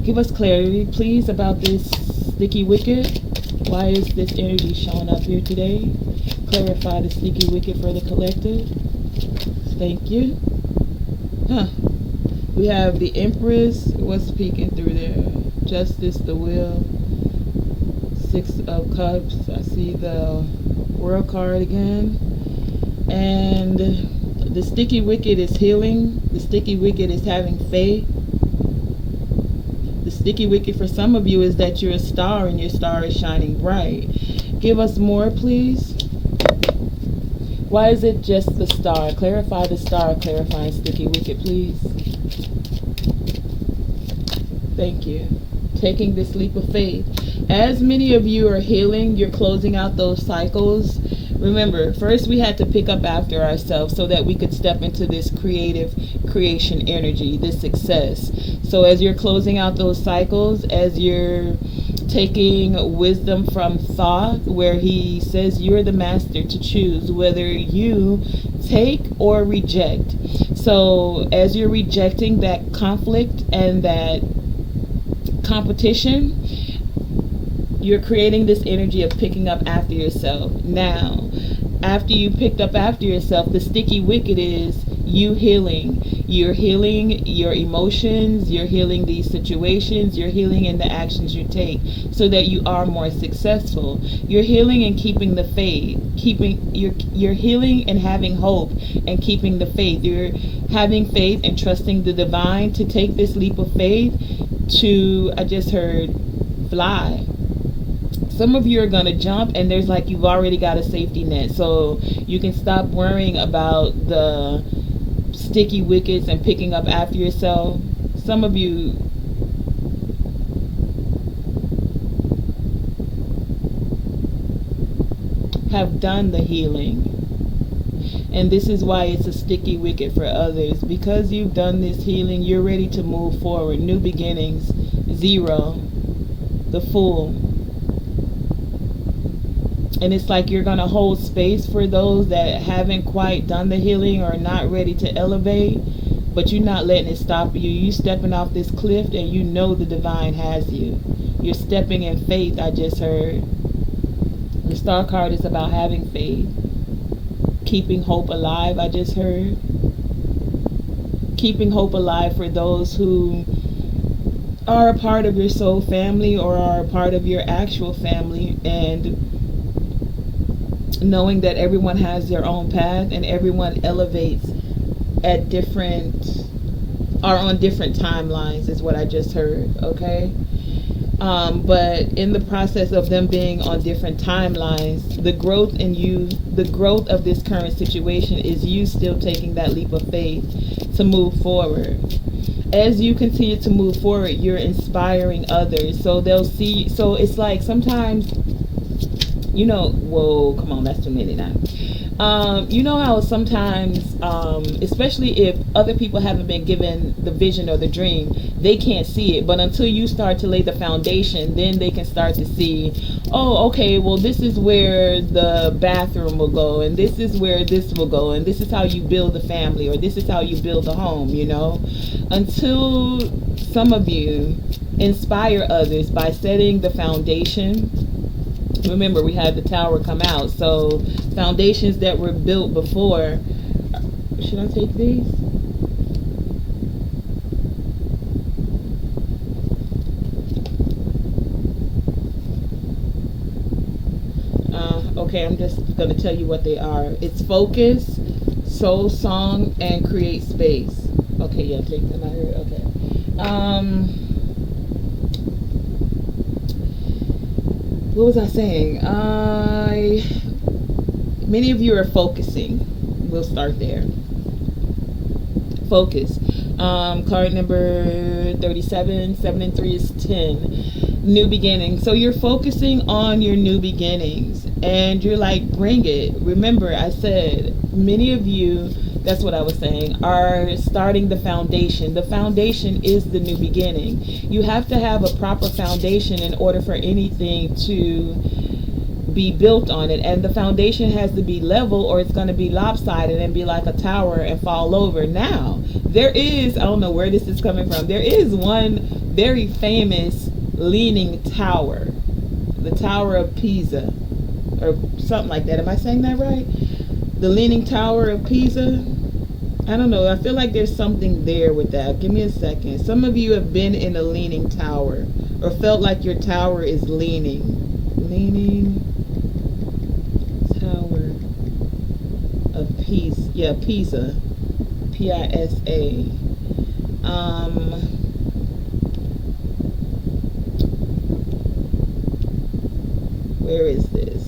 Give us clarity, please, about this sticky wicket. Why is this energy showing up here today? Clarify the sticky wicket for the collective. Thank you. We have the Empress. What's peeking through there? Justice, the Will. 6 of Cups. I see the World card again. And the sticky wicket is healing. The sticky wicket is having faith. The sticky wicket for some of you is that you're a star and your star is shining bright. Give us more, please. Why is it just the star? Clarify the star, clarifying sticky wicket, please. Thank you. Taking this leap of faith. As many of you are healing, you're closing out those cycles. Remember, first we had to pick up after ourselves so that we could step into this creative creation energy, this success. So as you're closing out those cycles, as you're taking wisdom from thought, where he says you're the master to choose whether you take or reject. So as you're rejecting that conflict and that competition, you're creating this energy of picking up after yourself. Now, after you picked up after yourself, the sticky wicket is you healing. You're healing your emotions, you're healing these situations, you're healing in the actions you take so that you are more successful. You're healing and keeping the faith. You're healing and having hope and keeping the faith. You're having faith and trusting the divine to take this leap of faith to, I just heard, fly. Some of you are going to jump and there's like you've already got a safety net, so you can stop worrying about the sticky wickets and picking up after yourself. Some of you have done the healing. And this is why it's a sticky wicket for others. Because you've done this healing, you're ready to move forward. New beginnings. 0. The Fool. And it's like you're going to hold space for those that haven't quite done the healing or not ready to elevate. But you're not letting it stop you. You stepping off this cliff and you know the divine has you. You're stepping in faith, I just heard. The Star card is about having faith. Keeping hope alive, I just heard. Keeping hope alive for those who are a part of your soul family or are a part of your actual family, and knowing that everyone has their own path and everyone elevates at different, are on different timelines is what I just heard, okay? But in the process of them being on different timelines, the growth in you, the growth of this current situation is you still taking that leap of faith to move forward. As you continue to move forward, you're inspiring others. So they'll see, so it's like sometimes, you know, whoa, come on, that's too many now. You know how sometimes, especially if other people haven't been given the vision or the dream, they can't see it. But until you start to lay the foundation, then they can start to see, oh, okay, well, this is where the bathroom will go, and this is where this will go, and this is how you build a family, or this is how you build a home, you know? Until some of you inspire others by setting the foundation. Remember, we had the tower come out, so foundations that were built before. Should I take these? Okay, I'm just going to tell you what they are. It's focus, soul song, and create space. Okay, yeah, take them out here. Okay. What was I saying? Many of you are focusing. We'll start there. Focus. Card number 37, 7 and 3 is 10. New beginning. So you're focusing on your new beginnings. And you're like, bring it. Remember, I said, many of you, that's what I was saying, are starting the foundation. The foundation is the new beginning. You have to have a proper foundation in order for anything to be built on it. And the foundation has to be level, or it's going to be lopsided and be like a tower and fall over. Now, there is, I don't know where this is coming from, there is one very famous leaning tower. The Tower of Pisa, or something like that. Am I saying that right? The Leaning Tower of Pisa. I don't know. I feel like there's something there with that. Give me a second. Some of you have been in a leaning tower or felt like your tower is leaning. Leaning Tower of Pisa. Yeah, Pisa. P-I-S-A. Where is this?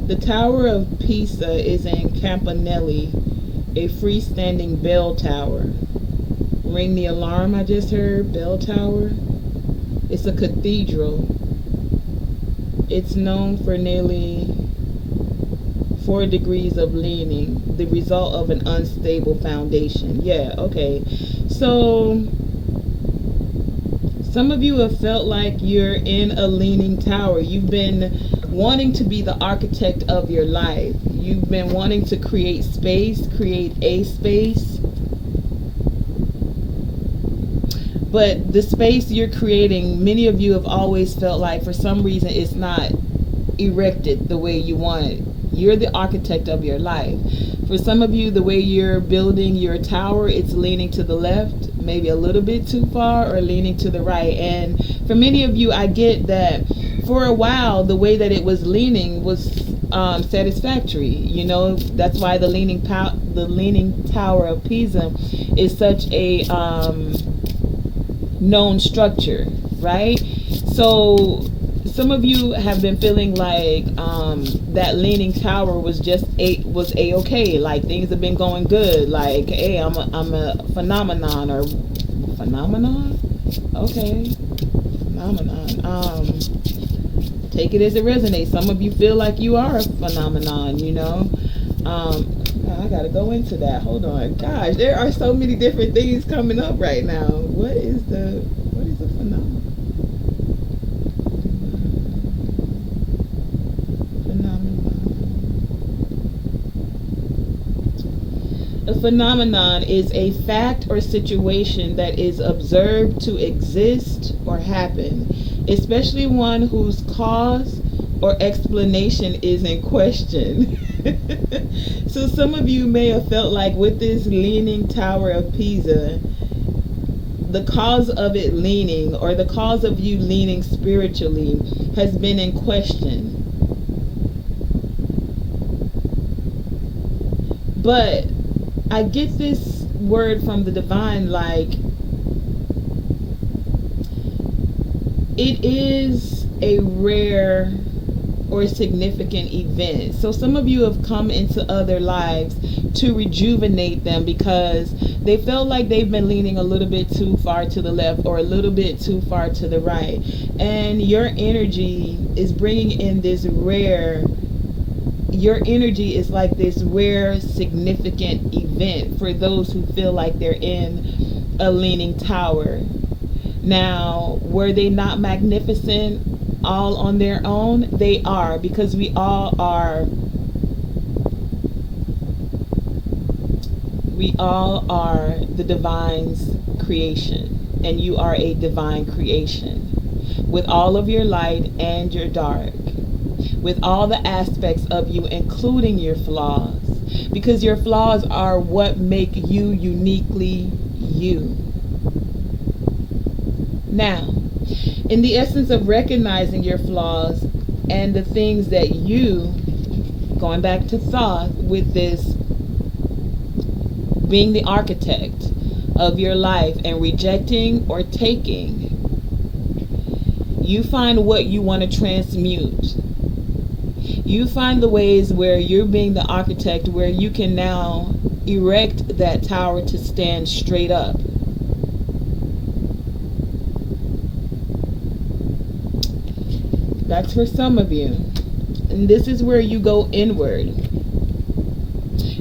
The Tower of Pisa is in Campanelli, a freestanding bell tower. Ring the alarm, I just heard. Bell tower. It's a cathedral. It's known for nearly 4 degrees of leaning, the result of an unstable foundation. Yeah, okay. So some of you have felt like you're in a leaning tower. You've been wanting to be the architect of your life. You've been wanting to create space, create a space. But the space you're creating, many of you have always felt like for some reason it's not erected the way you want it. You're the architect of your life. For some of you, the way you're building your tower, it's leaning to the left, maybe a little bit too far, or leaning to the right. And for many of you, I get that for a while, the way that it was leaning was satisfactory. You know, that's why the Leaning Tower of Pisa is such a known structure, right? So some of you have been feeling like that leaning tower was just a-okay, like things have been going good, like, hey, I'm a phenomenon, or phenomenon, okay, phenomenon. Take it as it resonates. Some of you feel like you are a phenomenon, you know. I gotta go into that. Hold on. Gosh, there are so many different things coming up right now. What is the phenomenon? A phenomenon is a fact or situation that is observed to exist or happen, especially one whose cause or explanation is in question. So some of you may have felt like with this leaning Tower of Pisa, the cause of it leaning, or the cause of you leaning spiritually, has been in question. But I get this word from the divine, like, it is a rare or significant event. So some of you have come into other lives to rejuvenate them because they felt like they've been leaning a little bit too far to the left or a little bit too far to the right. And your energy is bringing in this rare, your energy is like this rare, significant event for those who feel like they're in a leaning tower. Now, were they not magnificent all on their own? They are, because we all are. We all are the divine's creation, and you are a divine creation with all of your light and your dark, with all the aspects of you, including your flaws, because your flaws are what make you uniquely you. Now, in the essence of recognizing your flaws and the things that you, going back to Thoth, with this being the architect of your life and rejecting or taking, you find what you want to transmute. You find the ways where you're being the architect, where you can now erect that tower to stand straight up. That's for some of you. And this is where you go inward.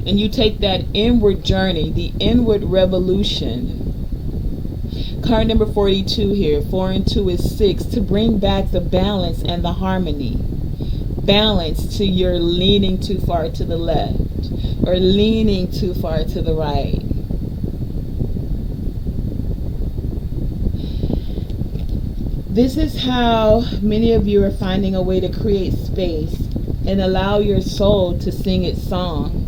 And you take that inward journey, the inward revolution. Card number 42 here. 4 and 2 is 6. To bring back the balance and the harmony. Balance to your leaning too far to the left or leaning too far to the right. This is how many of you are finding a way to create space and allow your soul to sing its song.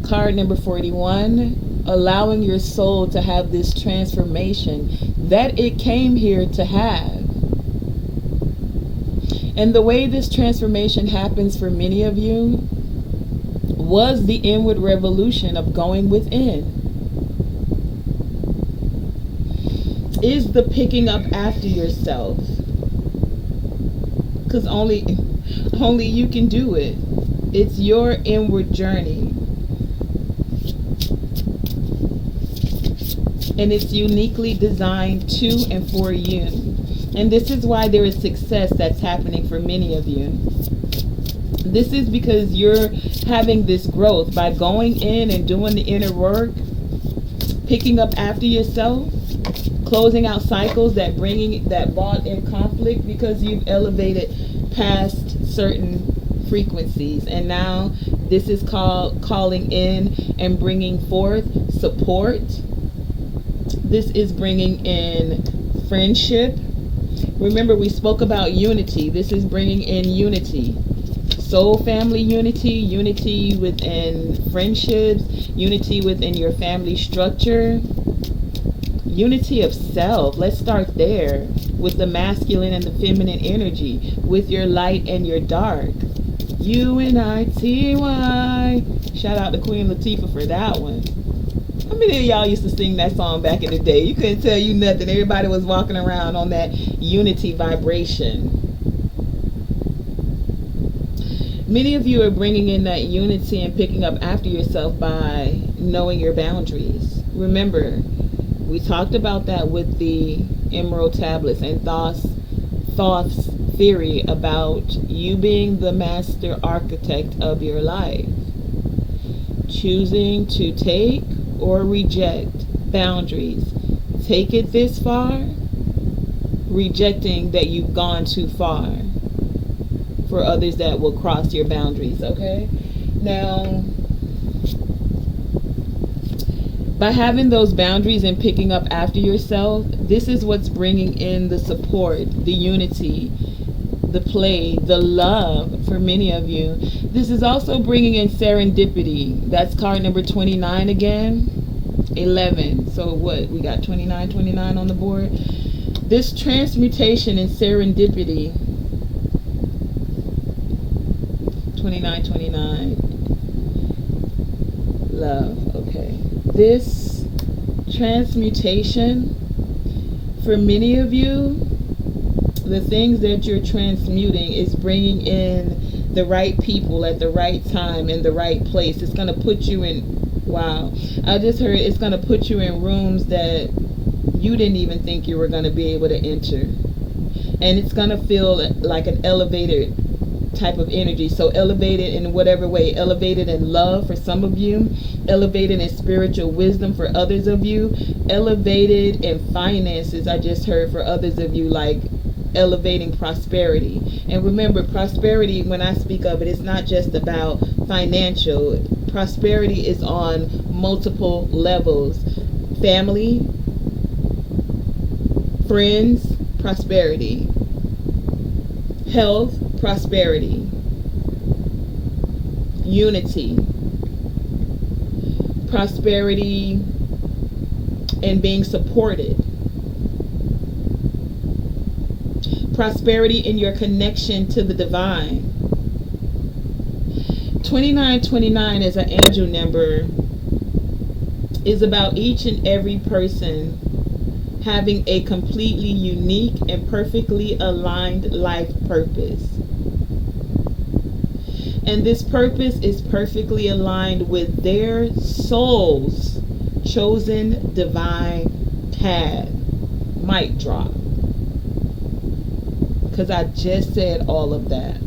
Card number 41, allowing your soul to have this transformation that it came here to have. And the way this transformation happens for many of you was the inward revolution of going within. Is the picking up after yourself, because only you can do it. It's your inward journey, and it's uniquely designed to and for you. And this is why there is success that's happening for many of you. This is because you're having this growth by going in and doing the inner work, picking up after yourself, closing out cycles that brought in conflict, because you've elevated past certain frequencies. And now this is called calling in and bringing forth support. This is bringing in friendship. Remember, we spoke about unity. This is bringing in unity. Soul family unity, unity within friendships, unity within your family structure. Unity of self. Let's start there with the masculine and the feminine energy, with your light and your dark. UNITY. Shout out to Queen Latifah for that one. How many of y'all used to sing that song back in the day? You couldn't tell you nothing. Everybody was walking around on that unity vibration. Many of you are bringing in that unity and picking up after yourself by knowing your boundaries. Remember, we talked about that with the emerald tablets and Thoth's theory about you being the master architect of your life, choosing to take or reject boundaries. Take it this far, rejecting that you've gone too far for others that will cross your boundaries. Okay, now by having those boundaries and picking up after yourself, this is what's bringing in the support, the unity, the play, the love for many of you. This is also bringing in serendipity. That's card number 29 again. 11. So what? We got 29 on the board. This transmutation and serendipity. 29. Love. Okay. This transmutation, for many of you, the things that you're transmuting is bringing in the right people at the right time in the right place. It's going to put you in, wow, I just heard it's going to put you in rooms that you didn't even think you were going to be able to enter. And it's going to feel like an elevated type of energy. So elevated in whatever way. Elevated in love for some of you, elevated in spiritual wisdom for others of you, elevated in finances, I just heard, for others of you, like elevating prosperity. And remember, prosperity, when I speak of it, it's not just about financial. Prosperity is on multiple levels. Family, friends, prosperity. Health, prosperity. Unity. Prosperity and being supported. Prosperity in your connection to the divine. 29 as an angel number is about each and every person having a completely unique and perfectly aligned life purpose. And this purpose is perfectly aligned with their soul's chosen divine path. Mic drop. Because I just said all of that.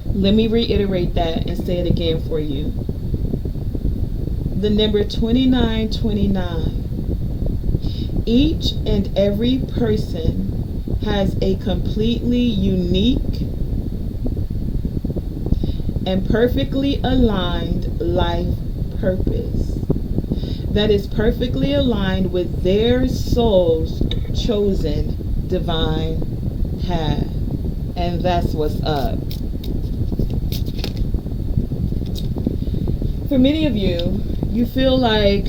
Let me reiterate that and say it again for you. The number 29. Each and every person has a completely unique and perfectly aligned life purpose that is perfectly aligned with their soul's chosen divine path. And that's what's up. For many of you, you feel like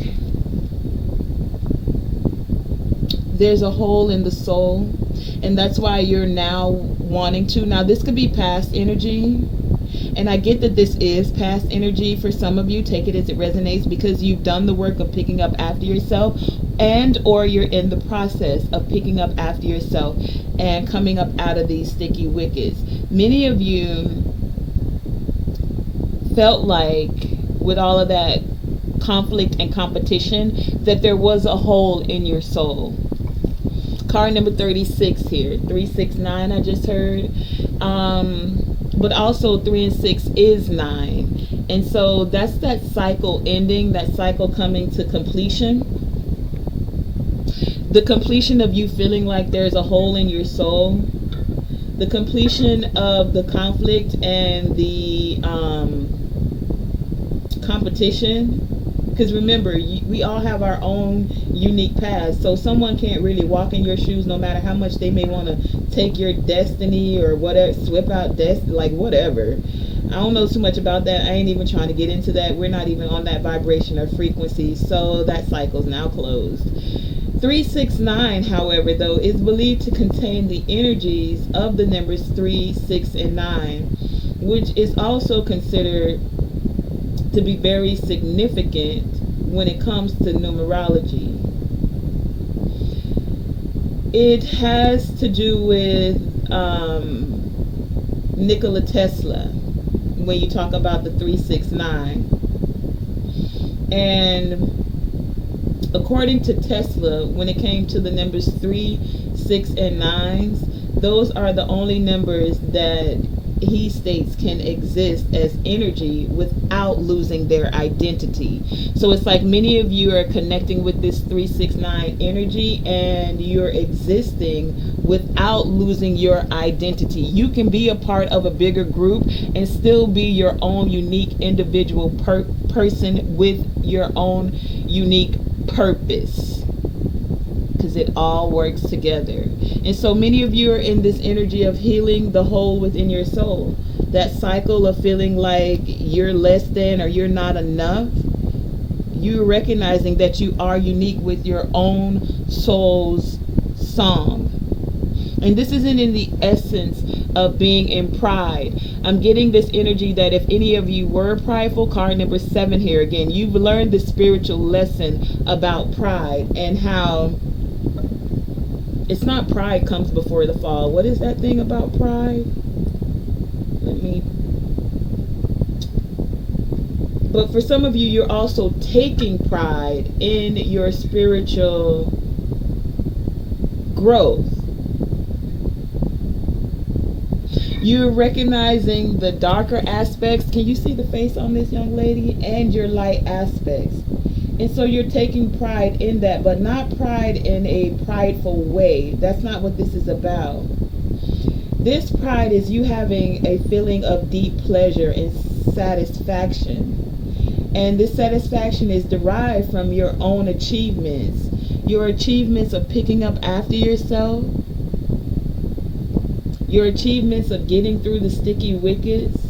there's a hole in the soul, and that's why you're now wanting to. Now, this could be past energy, and I get that this is past energy for some of you. Take it as it resonates, because you've done the work of picking up after yourself, and or you're in the process of picking up after yourself and coming up out of these sticky wickets. Many of you felt like, with all of that conflict and competition, that there was a hole in your soul. Card number 36 here. 369 I just heard. But also 3 and 6 is 9. And so that's that cycle ending, that cycle coming to completion. The completion of you feeling like there's a hole in your soul. The completion of the conflict and the competition. Because remember, we all have our own unique paths. So someone can't really walk in your shoes, no matter how much they may want to take your destiny or whatever, swip out destiny, like whatever. I don't know too much about that. I ain't even trying to get into that. We're not even on that vibration or frequency. So that cycle's now closed. 369, however, though, is believed to contain the energies of the numbers 3, 6, and 9, which is also considered to be very significant when it comes to numerology. It has to do with Nikola Tesla when you talk about the 369. And according to Tesla, when it came to the numbers 3, 6, and 9s, those are the only numbers that he states can exist as energy without losing their identity. So it's like many of you are connecting with this 369 energy and you're existing without losing your identity. You can be a part of a bigger group and still be your own unique individual person with your own unique purpose, because it all works together. And so many of you are in this energy of healing the hole within your soul. That cycle of feeling like you're less than or you're not enough. You're recognizing that you are unique with your own soul's song. And this isn't in the essence of being in pride. I'm getting this energy that if any of you were prideful, card number 7 here again, you've learned the spiritual lesson about pride and how it's not pride comes before the fall. What is that thing about pride? But for some of you, you're also taking pride in your spiritual growth. You're recognizing the darker aspects. Can you see the face on this young lady? And your light aspects. And so you're taking pride in that, but not pride in a prideful way. That's not what this is about. This pride is you having a feeling of deep pleasure and satisfaction. And this satisfaction is derived from your own achievements. Your achievements of picking up after yourself. Your achievements of getting through the sticky wickets.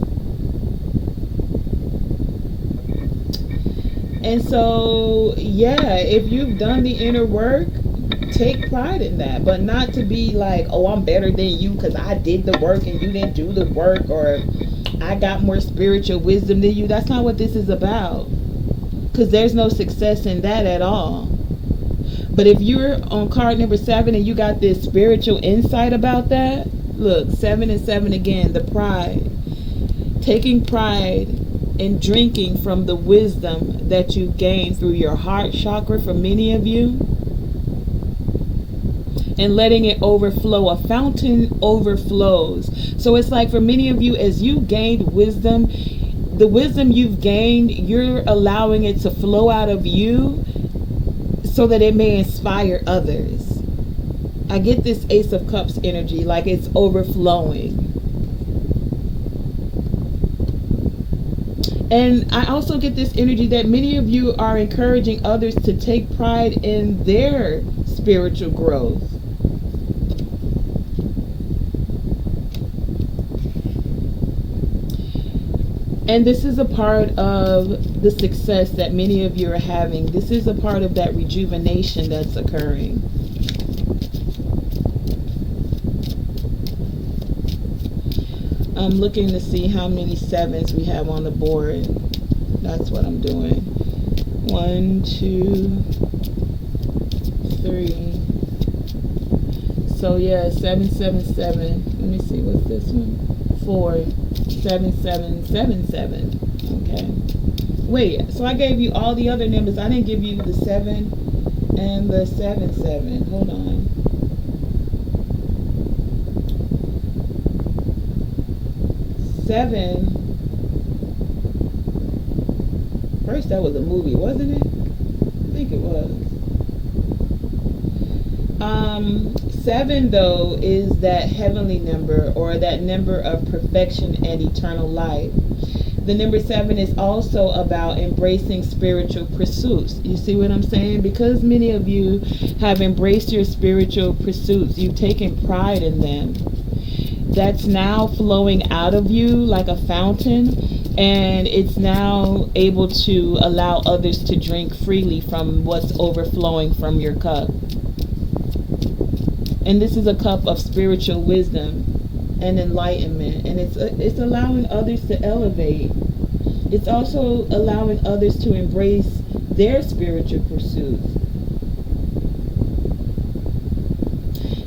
And so, yeah, if you've done the inner work, take pride in that. But not to be like, oh, I'm better than you because I did the work and you didn't do the work, or I got more spiritual wisdom than you. That's not what this is about. Because there's no success in that at all. But if you're on card number 7 and you got this spiritual insight about that, look, 7 and 7 again, the pride. Taking pride in drinking from the wisdom that you gain through your heart chakra for many of you. And letting it overflow. A fountain overflows. So it's like for many of you, as you gained wisdom, the wisdom you've gained, you're allowing it to flow out of you so that it may inspire others. I get this Ace of Cups energy, like it's overflowing. And I also get this energy that many of you are encouraging others to take pride in their spiritual growth. And this is a part of the success that many of you are having. This is a part of that rejuvenation that's occurring. I'm looking to see how many 7s we have on the board. That's what I'm doing. 1, 2, 3. So yeah, 7, 7, 7. Let me see, what's this one? 4, 7, 7, 7, 7. Okay. Wait, so I gave you all the other numbers. I didn't give you the 7 and the 7, 7. Hold on. Seven. First, that was a movie, wasn't it? I think it was. 7 though is that heavenly number, or that number of perfection and eternal life. The number 7 is also about embracing spiritual pursuits. You see what I'm saying? Because many of you have embraced your spiritual pursuits, you've taken pride in them. That's now flowing out of you like a fountain, and it's now able to allow others to drink freely from what's overflowing from your cup. And this is a cup of spiritual wisdom and enlightenment, and it's allowing others to elevate. It's also allowing others to embrace their spiritual pursuits.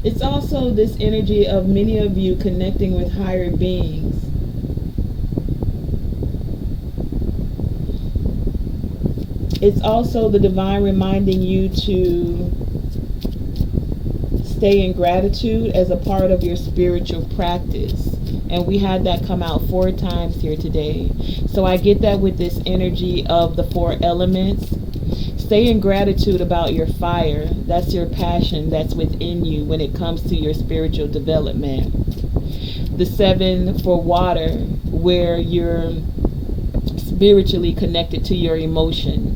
It's also this energy of many of you connecting with higher beings. It's also the divine reminding you to stay in gratitude as a part of your spiritual practice. And we had that come out 4 times here today. So I get that with this energy of the 4 elements. Stay in gratitude about your fire. That's your passion that's within you when it comes to your spiritual development. The 7 for water, where you're spiritually connected to your emotion.